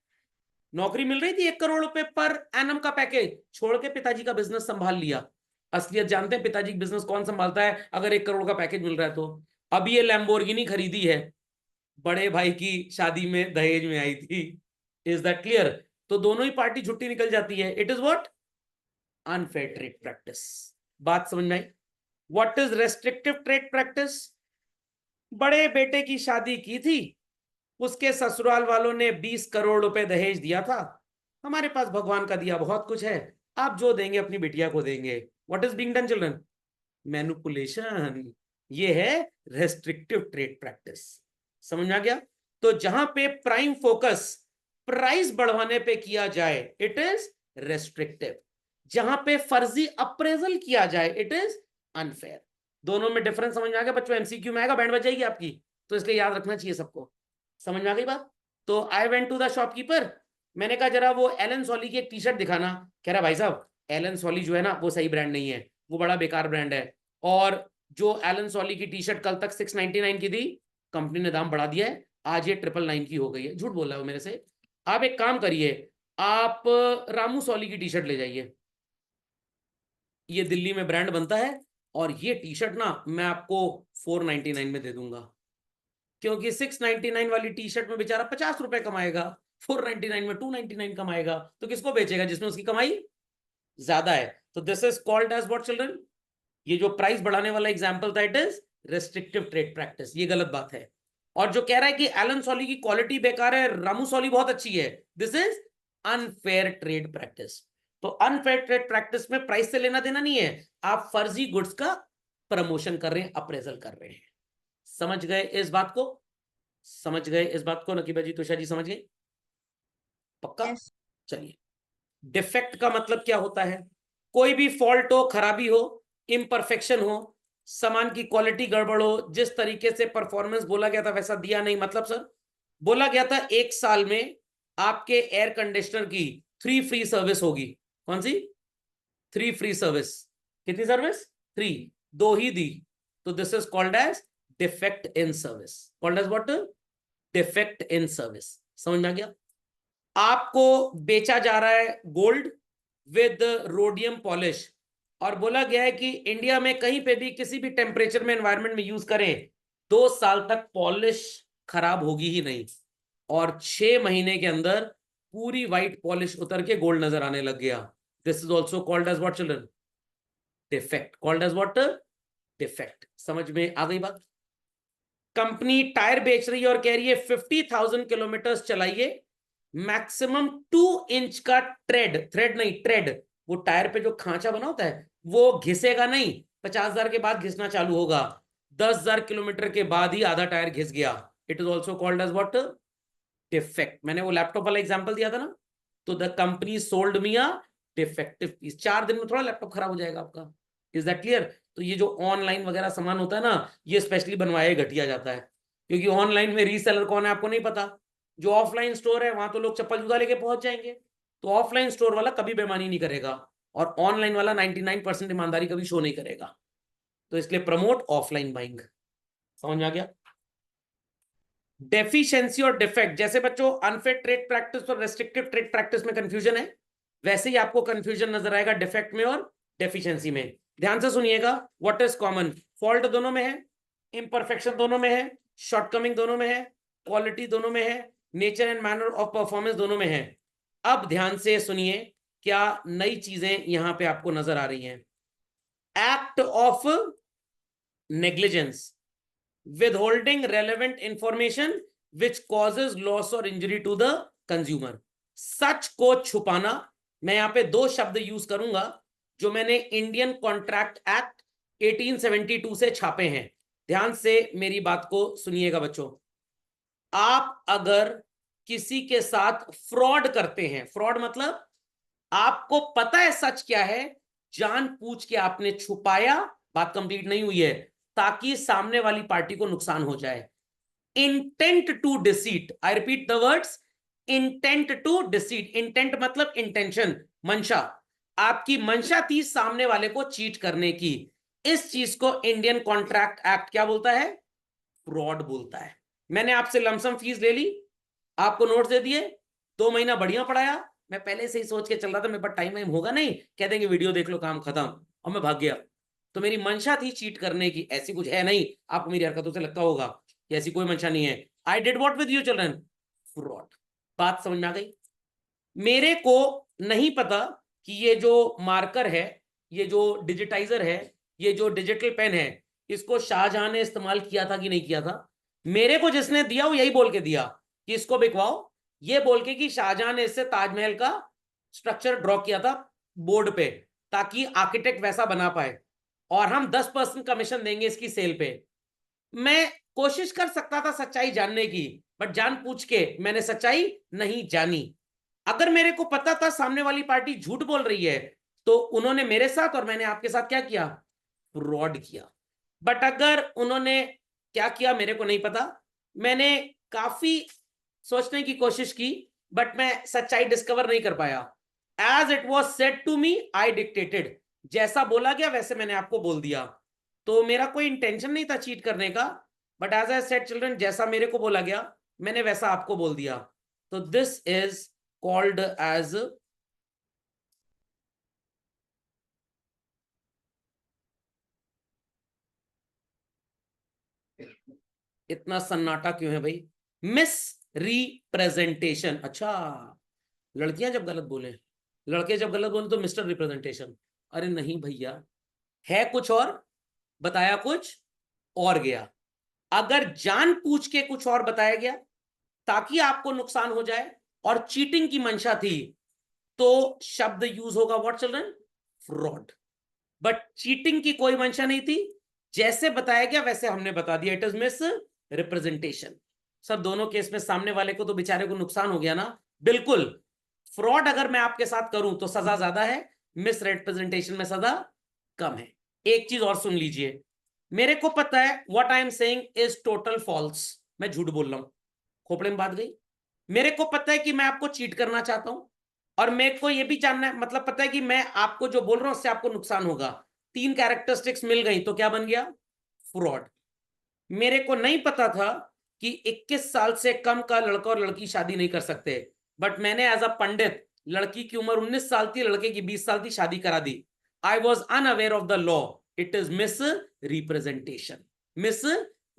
नौकरी मिल रही थी 1 करोड़ रुपए पर एनम का पैकेज, छोड़ के पिताजी का बिजनेस संभाल लिया। असलियत जानते हैं पिताजी का बिजनेस कौन संभालता है अगर 1 करोड़ का पैकेज मिल रहा है तो? अब ये लैम्बोर्गिनी खरीदी है, बड़े भाई की शादी में दहेज में आई थी। Is that clear? तो दोनों ही पार्टी छुट्टी निकल जाती है। It is what? Unfair trade practice. बात समझ में आई? What is restrictive trade practice? बड़े बेटे की शादी की थी, उसके ससुराल वालों ने 20 करोड़ रुपए दहेज दिया था, हमारे पास भगवान का दिया बहुत कुछ है, आप जो देंगे अपनी बिटिया को देंगे। What is being done children? Manipulation. ये है रेस्ट्रिक्टिव ट्रेड प्रैक्टिस। समझ में आ गया? तो जहां पे प्राइम फोकस प्राइस बढ़वाने पे किया जाए इट इज रेस्ट्रिक्टिव, जहां पे फर्जी अप्रेजल किया जाए इट इज अनफेयर। दोनों में डिफरेंस समझ में आ गया बच्चों? एमसीक्यू में आएगा, बैंड बजाएगी आपकी, तो इसलिए याद रखना चाहिए सबको। समझ में आ गई बात? तो I went to the shopkeeper, मैंने कहा जरा वो एलन सॉली की एक टी शर्ट दिखाना। कह रहा भाई साहब एलन सॉली जो है ना वो सही ब्रांड नहीं है, वो बड़ा बेकार ब्रांड है, और जो एलन सॉली की टी शर्ट कल तक 699 की थी, कंपनी ने दाम बढ़ा दिया है, आज ये 999 की हो गई है। झूठ बोल रहा है वो मेरे से। आप एक काम करिए, आप रामू सॉली की टी शर्ट ले जाइए, ये दिल्ली में ब्रांड बनता है, और ये टी शर्ट ना मैं आपको 499 में दे दूंगा, क्योंकि 699 वाली टी शर्ट में बेचारा 50 रुपए कमाएगा, 499 में 299 कमाएगा, तो किसको बेचेगा? जिसमें उसकी कमाई ज्यादा है। तो this is called as what children? ये जो प्राइस बढ़ाने वाला एग्जांपल था it is restrictive trade practice, ये गलत बात है। और जो कह रहा है कि एलन सॉली की क्वालिटी बेकार है, रामू सॉली बहुत अच्छी है, this is unfair trade practice. तो अनफेयर ट्रेड प्रैक्टिस में प्राइस से लेना देना नहीं है, आप फर्जी गुड्स का प्रमोशन कर रहे हैं, अप्रेजल कर रहे हैं। समझ गए इस बात को? समझ गए इस बात को? नकीबा जी, तुषार जी समझ गए? पक्का? Yes. चलिए, डिफेक्ट का मतलब क्या होता है? कोई भी फॉल्ट हो, खराबी हो, इम्परफेक्शन हो, सामान की क्वालिटी गड़बड़ हो, जिस तरीके से परफॉर्मेंस बोला गया था वैसा दिया नहीं। मतलब सर बोला गया था 1 साल में आपके एयर कंडीशनर की 3 फ्री सर्विस होगी। कौन सी 3 फ्री सर्विस? कितनी सर्विस? 3, 2 ही दी, तो this is called as defect in service. Called as what? Defect in service. समझ में आ गया? आपको बेचा जा रहा है गोल्ड विद रोडियम पॉलिश, और बोला गया है कि इंडिया में कहीं पे भी किसी भी टेम्परेचर में एनवायरनमेंट में यूज करें 2 साल तक पॉलिश खराब होगी ही नहीं, और 6 महीने के अंदर पूरी व्हाइट पॉलिश उतर के गोल्ड नजर आने लग गया। This is also called as what children? Defect. Called as what? Defect. समझ में आ गई बात? कंपनी टायर बेच रही है और कह रही है 50,000 किलोमीटर चलाइए, मैक्सिमम 2 इंच का थ्रेड नहीं ट्रेड, वो टायर पे जो खांचा बना होता है वो घिसेगा नहीं, 50,000 के बाद घिसना चालू होगा, 10,000 किलोमीटर के बाद ही आधा टायर घिस गया। It is also called as what? Defect. मैंने वो लैपटॉप वाला एग्जांपल दिया था ना, तो the company sold me a defective piece. 4 दिन में थोड़ा लैपटॉप खराब हो जाएगा आपका। Is that clear? तो ये जो ऑनलाइन वगैरह सामान होता है ना, ये स्पेशली बनवाया घटिया जाता है, क्योंकि ऑनलाइन में रीसेलर कौन है आपको नहीं पता। जो ऑफलाइन स्टोर है वहां तो लोग चप्पल जूता लेके पहुंच जाएंगे, तो ऑफलाइन स्टोर वाला कभी बेईमानी नहीं करेगा, और ऑनलाइन वाला 99% ईमानदारी कभी शो नहीं करेगा। तो इसलिए प्रमोट ऑफलाइन बाइंग। समझ में आ गया? डेफिशिएंसी और डिफेक्ट, जैसे बच्चों अनफिट ट्रेड प्रैक्टिस और रेस्ट्रिक्टिव ट्रेड प्रैक्टिस में कंफ्यूजन है, वैसे ही आपको कंफ्यूजन नजर आएगा डिफेक्ट में और डेफिशिएंसी में। ध्यान से सुनिएगा, व्हाट इज कॉमन? फॉल्ट दोनों में है, इम्परफेक्शन दोनों में है, शॉर्टकमिंग दोनों में है, क्वालिटी दोनों में है, nature and manner of performance दोनों में है। अब ध्यान से सुनिए, क्या नई चीजें यहां पे आपको नजर आ रही हैं। Act of negligence, withholding relevant information which causes loss or injury to the consumer। सच को छुपाना, मैं यहां पे दो शब्द यूज करूंगा जो मैंने इंडियन कॉन्ट्रैक्ट एक्ट 1872 से छापे हैं। ध्यान से मेरी बात को सुनिएगा बच्चों। आप अगर किसी के साथ फ्रॉड करते हैं, फ्रॉड मतलब आपको पता है सच क्या है, जानबूझ के आपने छुपाया, बात कंप्लीट नहीं हुई है, ताकि सामने वाली पार्टी को नुकसान हो जाए। Intent to deceit, I repeat the words, intent to deceit. Intent मतलब इंटेंशन, मंशा। आपकी मंशा थी सामने वाले को चीट करने की। इस चीज को इंडियन कॉन्ट्रैक्ट एक्ट क्या बोलता है? फ्रॉड बोलता है। मैंने आपसे लमसम फीस ले ली, आपको नोट्स दे दिए, 2 महीना बढ़िया पढ़ाया, मैं पहले से ही सोच के चल रहा था मेरे पास टाइम होगा नहीं, कह देंगे वीडियो देख लो काम खत्म, और मैं भाग गया। तो मेरी मंशा थी चीट करने की, ऐसी कुछ है नहीं। आपको मेरी हरकतों से लगता होगा कि ऐसी कोई मंशा नहीं है। I did what with you children? Fraud. बात समझ में आ गई? मेरे को नहीं पता कि ये जो मार्कर है, ये जो डिजिटाइजर है, ये जो डिजिटल पेन है, इसको शाहजहां ने इस्तेमाल किया था कि नहीं किया था। मेरे को जिसने दिया वो यही बोल के दिया कि इसको बिकवाओ, ये बोल के कि शाहजहां ने इससे ताजमहल का स्ट्रक्चर ड्रॉ किया था बोर्ड पे, ताकि आर्किटेक्ट वैसा बना पाए, और हम 10% कमीशन देंगे इसकी सेल पे। मैं कोशिश कर सकता था सच्चाई जानने की, बट जान पूछ के मैंने सच्चाई नहीं जानी। अगर मेरे को पता था सामने वाली पार्टी झूठ बोल रही है, तो उन्होंने मेरे साथ और मैंने आपके साथ क्या किया? फ्रॉड किया। बट अगर उन्होंने क्या किया मेरे को नहीं पता, मैंने काफी सोचने की कोशिश की, बट मैं सच्चाई डिस्कवर नहीं कर पाया। As it was said to me I dictated, जैसा बोला गया वैसे मैंने आपको बोल दिया। तो मेरा कोई इंटेंशन नहीं था चीट करने का, but as I said children, जैसा मेरे को बोला गया मैंने वैसा आपको बोल दिया। तो दिस इज कॉल्ड एज इतना सन्नाटा क्यों है भाई? Miss representation. अच्छा, लड़कियां जब गलत बोले, लड़के जब गलत बोले तो मिस्टर रिप्रेजेंटेशन। अरे नहीं भैया, है कुछ और, बताया कुछ और गया। अगर जान पूछ के कुछ और बताया गया ताकि आपको नुकसान हो जाए और चीटिंग की मंशा थी, तो शब्द यूज होगा what children? Fraud. But cheating की कोई मंशा नहीं थी, जैसे बताया गया वैसे हमने बता दिया, इट इज मिस रिप्रेजेंटेशन। सब दोनों केस में सामने वाले को तो बेचारे को नुकसान हो गया ना। बिल्कुल, फ्रॉड अगर मैं आपके साथ करूं तो सजा ज्यादा है, मिस रिप्रेजेंटेशन में सजा कम है। एक चीज और सुन लीजिए, मेरे को पता है what I am saying is total false, मैं झूठ बोल रहा हूं, खोपड़े में बात गई। मेरे को पता है कि मैं आपको चीट करना चाहता हूं, और मेरे को यह भी जानना है, मतलब पता है कि मैं आपको जो बोल रहा हूं उससे आपको नुकसान होगा। तीन कैरेक्टरिस्टिक्स मिल गई तो क्या बन गया? फ्रॉड। मेरे को नहीं पता था कि 21 साल से कम का लड़का और लड़की शादी नहीं कर सकते, बट मैंने एज अ पंडित, लड़की की उम्र 19 साल थी, लड़के की 20 साल थी, शादी करा दी। I was unaware of the law, it is misrepresentation, miss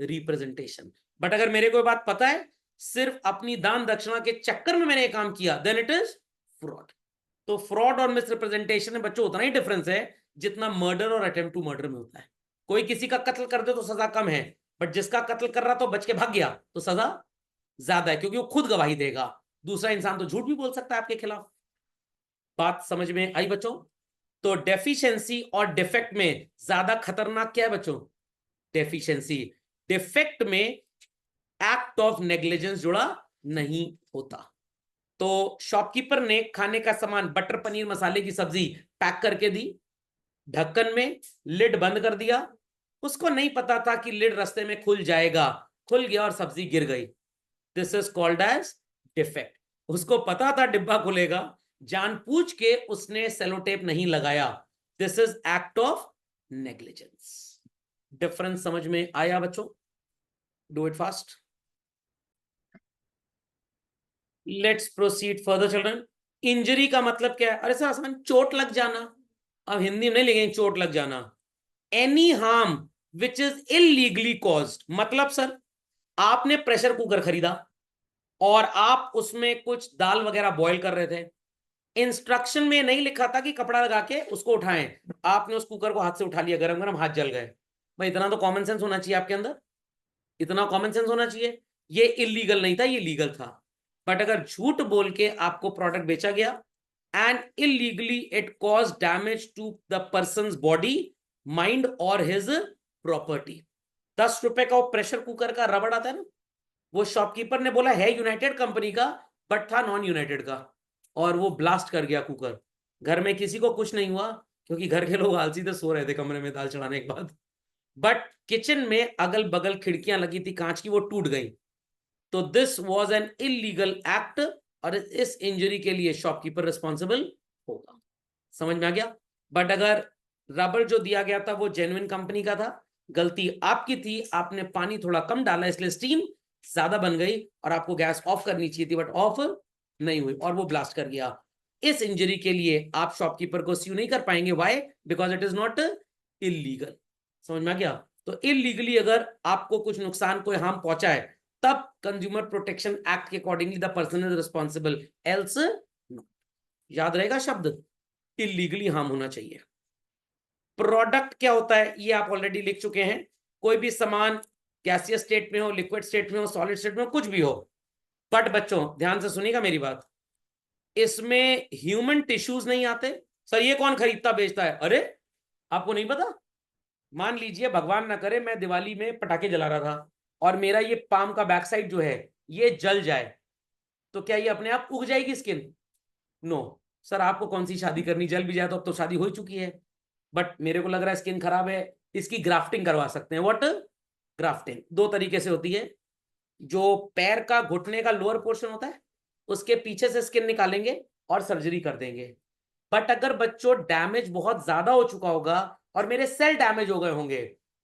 representation. But अगर मेरे को बात पता है, सिर्फ अपनी दान दक्षिणा के चक्कर में मैंने काम किया, देन इट इज फ्रॉड। तो फ्रॉड और मिस रिप्रेजेंटेशन में बच्चों उतना ही डिफरेंस है जितना मर्डर और अटेम्प्ट टू मर्डर में होता है। कोई किसी का कत्ल कर दे तो सजा कम है, बट जिसका कत्ल कर रहा तो बच के भाग गया तो सजा ज्यादा है, क्योंकि वो खुद गवाही देगा। दूसरा इंसान तो झूठ भी बोल सकता है आपके खिलाफ। बात समझ में आई बच्चों? तो डेफिशिएंसी और डिफेक्ट में ज्यादा खतरनाक क्या है बच्चों? डेफिशिएंसी। डिफेक्ट में एक्ट ऑफ नेग्लिजेंस जुड़ा नहीं होता। तो शॉपकीपर ने खाने का सामान, बटर पनीर मसाले की सब्जी पैक करके दी, ढक्कन में लिड बंद कर दिया, उसको नहीं पता था कि लिड रास्ते में खुल जाएगा, खुल गया और सब्जी गिर गई। This is called as defect. उसको पता था डिब्बा खुलेगा, जानबूझ के उसने सेलोटेप नहीं लगाया, this is act of negligence. Difference समझ में आया बच्चों? Do it fast. Let's proceed further children. Injury का मतलब क्या है? अरे सर आसान, चोट लग जाना। अब हिंदी में नहीं लिखेंगे चोट लग जाना। Any harm which is illegally caused, मतलब सर आपने प्रेशर कुकर खरीदा और आप उसमें कुछ दाल वगैरह बॉईल कर रहे थे। इंस्ट्रक्शन में नहीं लिखा था कि कपड़ा लगा के उसको उठाएं, आपने उस कुकर को हाथ से उठा लिया, गरम गरम हाथ जल गए। भाई इतना तो कॉमन सेंस होना चाहिए आपके अंदर, इतना कॉमन सेंस होना चाहिए। ये इलीगल नहीं था, ये लीगल था। बट अगर झूठ बोल के आपको प्रोडक्ट बेचा गया and illegally it cause damage to the person body, mind और हिज प्रॉपर्टी। 10 रुपए का वो प्रेशर कुकर का रबड़ आता है ना, वो शॉपकीपर ने बोला है यूनाइटेड कंपनी का, बट था नॉन यूनाइटेड का, और वो ब्लास्ट कर गया कुकर। घर में किसी को कुछ नहीं हुआ क्योंकि घर के लोग आलसी थे, सो रहे थे कमरे में दाल चढ़ाने के बाद। बट किचन में अगल बगल खिड़कियां लगी थी कांच की, वो टूट गई। तो this was an illegal act और इस इंजरी के लिए शॉपकीपर रिस्पॉन्सिबल होगा। समझ में आ गया? बट अगर रबर जो दिया गया था वो जेन्युइन कंपनी का था, गलती आपकी थी, आपने पानी थोड़ा कम डाला इसलिए स्टीम ज्यादा बन गई और आपको गैस ऑफ करनी चाहिए थी बट ऑफ नहीं हुई और वो ब्लास्ट कर गया। इस इंजरी के लिए आप शॉपकीपर को स्यू नहीं कर पाएंगे। Why? Because it is not illegal. समझ में आ गया? तो इलीगली अगर आपको कुछ नुकसान, कोई हार्म पहुंचा है, तब कंज्यूमर प्रोटेक्शन एक्ट के accordingly the person is responsible, else no. याद रहेगा शब्द, इलीगली हार्म होना चाहिए। प्रोडक्ट क्या होता है ये आप ऑलरेडी लिख चुके हैं। कोई भी सामान गैसियस स्टेट में हो, लिक्विड स्टेट में हो, सॉलिड स्टेट में हो, कुछ भी हो। बट बच्चों ध्यान से सुनिएगा मेरी बात, इसमें ह्यूमन टिश्यूज नहीं आते। सर ये कौन खरीदता बेचता है? अरे आपको नहीं पता? मान लीजिए भगवान ना करे मैं दिवाली में पटाखे जला रहा था और मेरा ये पाम का बैक साइड जो है ये जल जाए, तो क्या ये अपने आप उग जाएगी स्किन? नो। सर आपको कौन सी शादी करनी, जल भी जाए तो अब तो शादी हो ही चुकी है। बट मेरे को लग रहा है स्किन खराब है, इसकी ग्राफ्टिंग करवा सकते हैं। व्हाट? ग्राफ्टिंग दो तरीके से होती है। जो पैर का घुटने का लोअर पोर्शन होता है उसके पीछे से स्किन निकालेंगे और सर्जरी कर देंगे। बट अगर बच्चों डैमेज बहुत ज्यादा हो चुका होगा और मेरे सेल डैमेज हो गए होंगे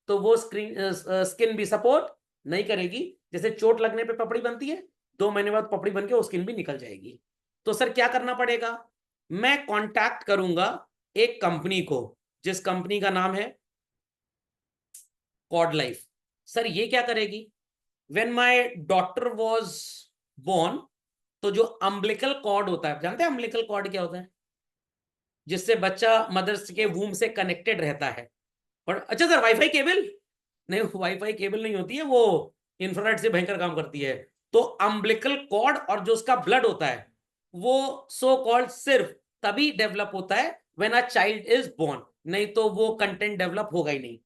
तो वो स्किन भी सपोर्ट नहीं करेगी। जैसे चोट लगने पे पपड़ी बनती है, 2 महीने बाद पपड़ी बन के वो स्किन भी निकल जाएगी। तो सर क्या करना पड़ेगा? मैं कांटेक्ट करूंगा एक कंपनी को जिस कंपनी का नाम है कॉड लाइफ। सर ये क्या करेगी? When my daughter was born, तो जो अम्बिलिकल कॉर्ड होता है, जानते हैं अम्बिलिकल कॉर्ड क्या होता है? जिससे बच्चा मदर्स के वूम से कनेक्टेड रहता है। और अच्छा सर वाईफाई केबल? नहीं, वाईफाई केबल नहीं होती है, वो इंफ्रारेड से भयंकर काम करती है। तो अम्बिलिकल कॉर्ड और जो उसका ब्लड होता है वो सो कॉल्ड सिर्फ तभी डेवलप होता है when a child is born, नहीं तो वो कंटेंट डेवलप होगा ही नहीं।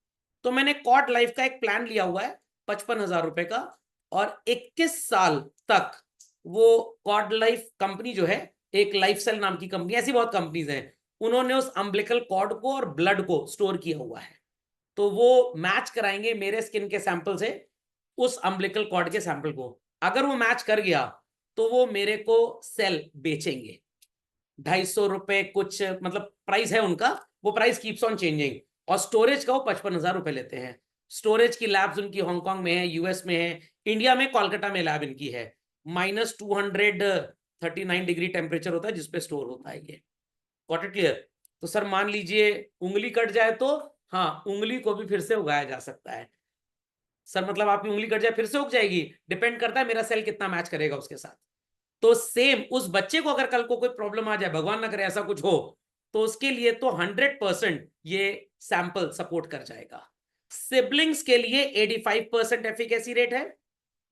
तो मैंने कॉर्ड लाइफ का एक प्लान लिया हुआ है 55,000 रुपए का, और 21 साल तक वो कॉर्ड लाइफ कंपनी जो है, एक लाइफ सेल नाम की कंपनी, ऐसी बहुत कंपनीज हैं, उन्होंने उस अम्बिलिकल कॉर्ड को और ब्लड को स्टोर किया हुआ है। तो वो मैच कराएंगे मेरे स्किन के सैंपल से उस अम्बिलिकल कॉर्ड के सैंपल को। अगर वो मैच कर गया तो वो मेरे को सेल बेचेंगे 250 रुपए कुछ, मतलब प्राइस है उनका, वो प्राइस कीप्स ऑन चेंजिंग। और स्टोरेज का वो 55,000 रुपए लेते हैं। स्टोरेज की लैब्स उनकी हांगकांग में है, यूएस में है, इंडिया में कोलकाता में लैब इनकी है। -239 डिग्री टेम्परेचर होता है जिसपे स्टोर होता है ये। Got it clear? तो सर मान लीजिए उंगली कट जाए तो, हाँ उंगली को भी फिर से उगाया जा सकता है। सर मतलब आपकी उंगली कट जाए फिर से उग जाएगी? डिपेंड करता है मेरा सेल कितना मैच करेगा उसके साथ। तो सेम उस बच्चे को अगर कल को कोई प्रॉब्लम आ जाए, भगवान ना करे ऐसा कुछ हो, तो उसके लिए तो 100% ये सैंपल सपोर्ट कर जाएगा। सिबलिंग्स के लिए 85% एफिकेसी रेट है,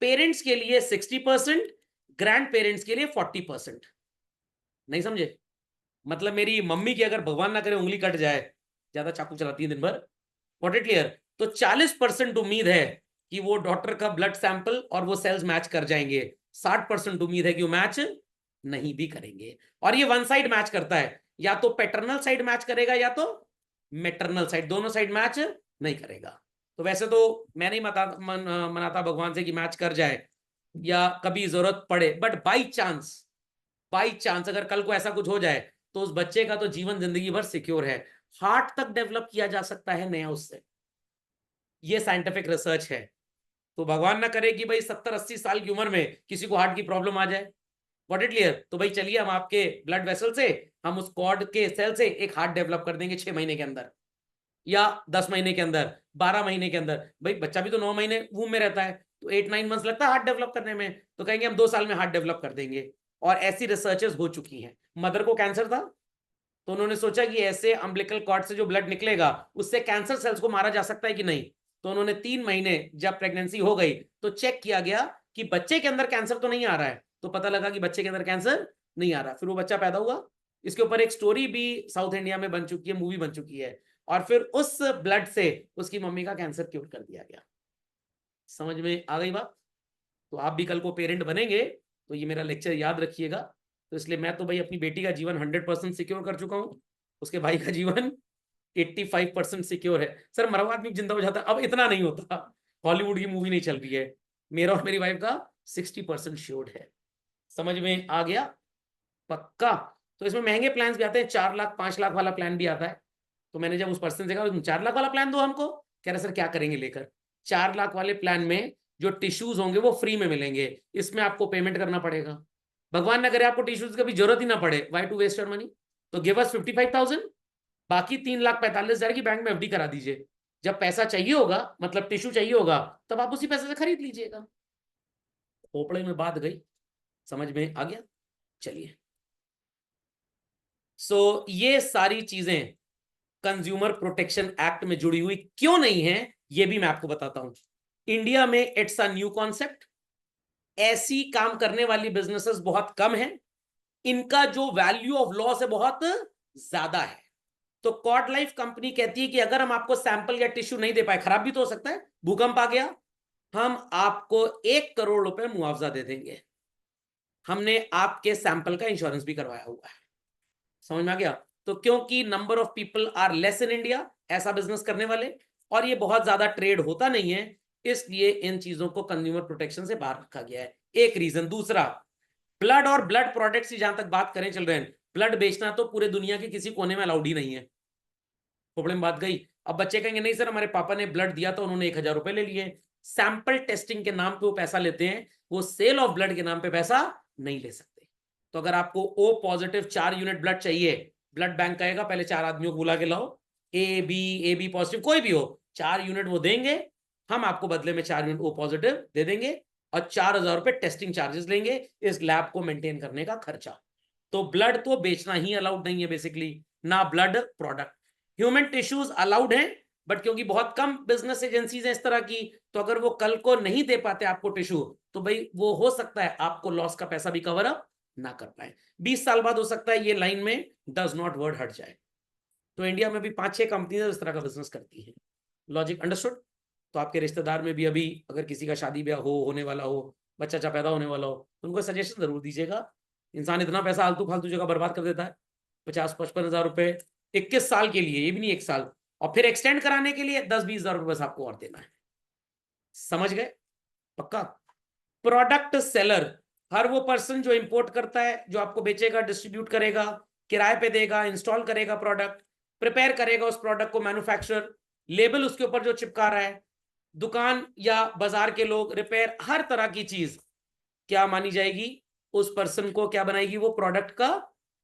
पेरेंट्स के लिए 60%, ग्रैंड पेरेंट्स के लिए 40%। नहीं समझे? मतलब मेरी मम्मी की अगर भगवान ना करे उंगली कट जाए, ज्यादा चाकू चलाती है दिन भर, गॉट इट क्लियर, तो 40% उम्मीद है कि वो डॉक्टर का ब्लड सैंपल और वो सेल्स मैच कर जाएंगे। 60% उम्मीद है कि वो मैच नहीं भी करेंगे। और ये वन साइड मैच करता है, या तो पैटर्नल साइड मैच करेगा या तो मैटरनल साइड, दोनों साइड मैच नहीं करेगा। तो वैसे तो मैं नहीं मनाता भगवान से कि मैच कर जाए या कभी जरूरत पड़े, बट बाई चांस अगर कल को ऐसा कुछ हो जाए तो उस बच्चे का तो जीवन जिंदगी भर सिक्योर है। हार्ट तक डेवलप किया जा सकता है नया उससे। ये साइंटिफिक रिसर्च है। तो भगवान ना करे कि भाई 70-80 साल की उम्र में किसी को हार्ट की प्रॉब्लम आ जाए। What it clear? तो भाई चलिए हम आपके ब्लड वेसल से, हम उस कॉर्ड के सेल से एक हार्ट डेवलप कर देंगे 6 महीने के अंदर, या 10 महीने के अंदर, 12 महीने के अंदर। भाई बच्चा भी तो 9 महीने वूम में रहता है, तो 8-9 मंथ्स लगता है हार्ट डेवलप करने में, तो कहेंगे हम 2 साल में हार्ट डेवलप कर देंगे। और ऐसी रिसर्चेस हो चुकी हैं। मदर को कैंसर था, तो उन्होंने सोचा कि ऐसे अम्बिलिकल कॉर्ड से जो ब्लड निकलेगा उससे कैंसर सेल्स को मारा जा सकता है कि नहीं। तो उन्होंने 3 महीने जब प्रेगनेंसी हो गई तो चेक किया गया कि बच्चे के अंदर कैंसर तो नहीं आ रहा है, तो पता लगा कि बच्चे के अंदर कैंसर नहीं आ रहा। फिर वो बच्चा पैदा हुआ। इसके ऊपर एक स्टोरी भी साउथ इंडिया में बन चुकी है, मूवी बन चुकी है। और फिर उस ब्लड से उसकी मम्मी का कैंसर क्योर कर दिया गया। समझ में आ गई बात? तो आप भी कल को पेरेंट बनेंगे तो ये मेरा लेक्चर याद रखिएगा। तो इसलिए मैं तो भाई अपनी बेटी का जीवन 100% सिक्योर कर चुका हूं, उसके भाई का जीवन 85% सिक्योर है। सर मरा हुआ आदमी जिंदा हो जाता है, अब इतना नहीं होता, हॉलीवुड की मूवी नहीं चल रही है। मेरा और मेरी वाइफ का 60% श्योर्ड है। समझ में आ गया? पक्का? तो इसमें महंगे प्लान भी आते हैं, 4 लाख 5 लाख वाला प्लान भी आता है। तो मैंने जब उस पर्सन से कहा 4 लाख वाला प्लान दो हमको, कह रहे सर क्या करेंगे लेकर। 4 लाख वाले प्लान में जो टिश्यूज होंगे वो फ्री में मिलेंगे, इसमें आपको पेमेंट करना पड़ेगा। भगवान न करे आपको टिश्यूज की जरूरत ही ना पड़े, why to waste your money. तो गिव अस 55,000, बाकी 3,45,000 की बैंक में एफडी करा दीजिए। जब पैसा चाहिए होगा, मतलब टिश्यू चाहिए होगा, तब आप उसी पैसे से खरीद लीजिएगा। खोपड़े में बात गई, समझ में आ गया? चलिए, सो ये सारी चीजें कंज्यूमर प्रोटेक्शन एक्ट में जुड़ी हुई क्यों नहीं है, ये भी मैं आपको बताता हूं। इंडिया में इट्स अ न्यू कॉन्सेप्ट, ऐसी काम करने वाली बिजनेसेस बहुत कम है, इनका जो वैल्यू ऑफ लॉस है बहुत ज्यादा है। तो कॉर्ड लाइफ कंपनी कहती है कि अगर हम आपको सैंपल या टिश्यू नहीं दे पाए, खराब भी तो हो सकता है, भूकंप आ गया, हम आपको 1 करोड़ रुपए मुआवजा दे देंगे। हमने आपके सैंपल का इंश्योरेंस भी करवाया हुआ है। समझ में आ गया? तो क्योंकि number of people are less in India ऐसा बिजनेस करने वाले, और ये बहुत ज्यादा ट्रेड होता नहीं है, इसलिए इन चीजों को कंज्यूमर प्रोटेक्शन से बाहर रखा गया है। एक रीजन। दूसरा, ब्लड और ब्लड प्रोडक्ट्स की जहां तक बात करें चल रहे हैं, ब्लड बेचना तो पूरे दुनिया के किसी कोने में अलाउड ही नहीं है। प्रॉब्लम बात गई। अब बच्चे कहेंगे नहीं सर हमारे पापा ने ब्लड दिया था, उन्होंने 1,000 रुपए ले लिए। सैंपल टेस्टिंग के नाम पे वो पैसा लेते हैं, वो सेल ऑफ ब्लड के नाम पे पैसा नहीं ले सकते। तो अगर आपको ओ पॉजिटिव 4 यूनिट ब्लड चाहिए, ब्लड बैंक कहेगा पहले 4 आदमियों को बुला के लाओ, ए बी पॉजिटिव कोई भी हो, 4 यूनिट वो देंगे, हम आपको बदले में 4 यूनिट ओ पॉजिटिव दे देंगे, और 4,000 रुपए टेस्टिंग चार्जेस लेंगे, इस लैब को मेंटेन करने का खर्चा। तो ब्लड तो बेचना ही अलाउड नहीं है बेसिकली, ना blood product. Human tissues allowed हैं, बट क्योंकि बहुत कम बिजनेस एजेंसीज हैं इस तरह की, तो अगर वो कल को नहीं दे पाते आपको टिश्यू, तो भाई वो हो सकता है आपको लॉस का पैसा भी कवर अप ना कर पाए। 20 साल बाद हो सकता है ये लाइन में डज नॉट वर्ड हट जाए। तो इंडिया में भी 5-6 कंपनियां इस तरह का बिजनेस करती हैं। Logic understood? तो आपके रिश्तेदार में भी अभी अगर किसी का शादी ब्याह होने वाला हो, बच्चा पैदा होने वाला हो, तो उनको सजेशन जरूर दीजिएगा। इंसान इतना पैसा आलतू फालतू जगह बर्बाद कर देता है, 50-55 हजार रुपए 21 साल के लिए, ये भी नहीं 1 साल, और फिर एक्सटेंड कराने के लिए 10-20 हजार रुपए बस आपको और देना है। समझ गए? पक्का? प्रोडक्ट सेलर, हर वो पर्सन जो इंपोर्ट करता है, जो आपको बेचेगा, डिस्ट्रीब्यूट करेगा, किराए पे देगा, इंस्टॉल करेगा प्रोडक्ट, प्रिपेयर करेगा उस प्रोडक्ट को, मैन्युफैक्चरर, लेबल उसके ऊपर जो चिपका रहा है, दुकान या बाजार के लोग, रिपेयर, हर तरह की चीज क्या मानी जाएगी? उस पर्सन को क्या बनाएगी? वो प्रोडक्ट का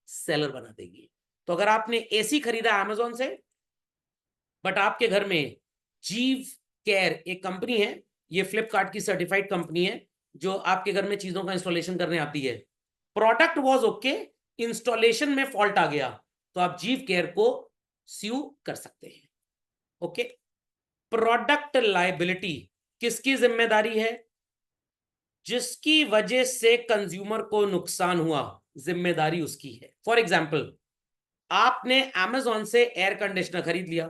सेलर बना देगी। तो अगर आपने एसी खरीदा अमेजोन से, बट आपके घर में जीव केयर एक कंपनी है, ये फ्लिपकार्ट की सर्टिफाइड कंपनी है जो आपके घर में चीजों का इंस्टॉलेशन करने आती है, प्रोडक्ट वाज ओके, इंस्टॉलेशन में फॉल्ट आ गया, तो आप जीव केयर को स्यू कर सकते हैं। ओके? प्रोडक्ट लायबिलिटी किसकी जिम्मेदारी है? जिसकी वजह से कंज्यूमर को नुकसान हुआ, जिम्मेदारी उसकी है। फॉर एग्जाम्पल, आपने अमेजोन से एयर कंडीशनर खरीद लिया,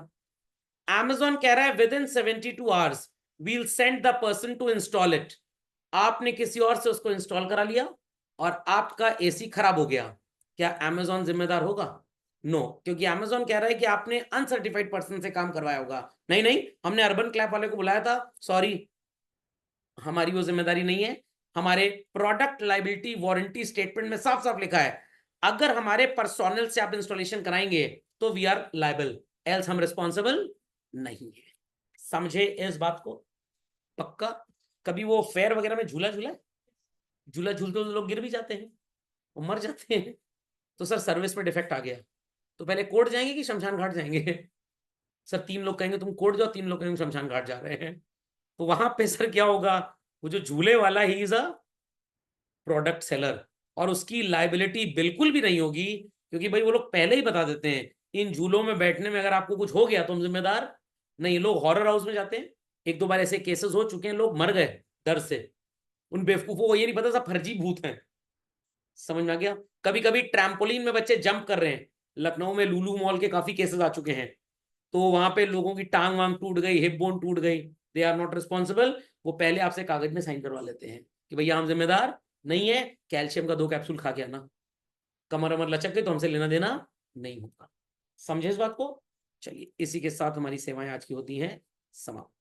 अमेजोन कह रहा है within 72 hours we'll send the person to install it. आपने किसी और से उसको इंस्टॉल करा लिया और आपका एसी खराब हो गया, क्या अमेजोन जिम्मेदार होगा? नो, क्योंकि अमेजोन कह रहा है कि आपने अनसर्टिफाइड पर्सन से काम करवाया होगा। नहीं नहीं, हमने अर्बन क्लैप वाले को बुलाया था, सॉरी हमारी वो जिम्मेदारी नहीं है। हमारे प्रोडक्ट लायबिलिटी वारंटी स्टेटमेंट में साफ साफ लिखा है, अगर हमारे पर्सोनल से आप इंस्टॉलेशन कराएंगे तो वी आर लायबल, एल्स हम रिस्पॉन्सिबल नहीं है। समझे इस बात को? पक्का? कभी वो फेयर वगैरह में झूला झूला है? झूला झूलते हुए लोग गिर भी जाते हैं और मर जाते हैं। तो सर सर्विस में डिफेक्ट आ गया, तो पहले कोर्ट जाएंगे कि शमशान घाट जाएंगे? सर 3 लोग कहेंगे तुम कोर्ट जाओ, 3 लोग कहेंगे शमशान घाट जा रहे हैं। तो वहां पे सर क्या होगा, वो जो झूले वाला he is a product seller, और उसकी लाइबिलिटी बिल्कुल भी नहीं होगी, क्योंकि भाई वो लोग पहले ही बता देते हैं इन झूलों में बैठने में अगर आपको कुछ हो गया तो हम जिम्मेदार नहीं। लोग हॉरर हाउस में जाते हैं, 1-2 बार ऐसे केसेस हो चुके हैं, लोग मर गए डर से। उन बेवकूफों को ये नहीं पता सब फर्जी भूत हैं। समझ में आ गया? कभी कभी ट्रैम्पोलिन में बच्चे जंप कर रहे हैं, लखनऊ में लुलु मॉल के काफी केसेस आ चुके हैं, तो वहां पे लोगों की टांग वांग टूट गई, हिप बोन टूट गई, दे आर नॉट रिस्पॉन्सिबल। वो पहले आपसे कागज में साइन करवा लेते हैं कि भैया हम जिम्मेदार नहीं है, कैल्शियम का 2 कैप्सूल खा के आना, कमर अमर लचक गई तो हमसे लेना देना नहीं होगा। समझे इस बात को? चलिए, इसी के साथ हमारी सेवाएं आज की होती हैं समाप्त।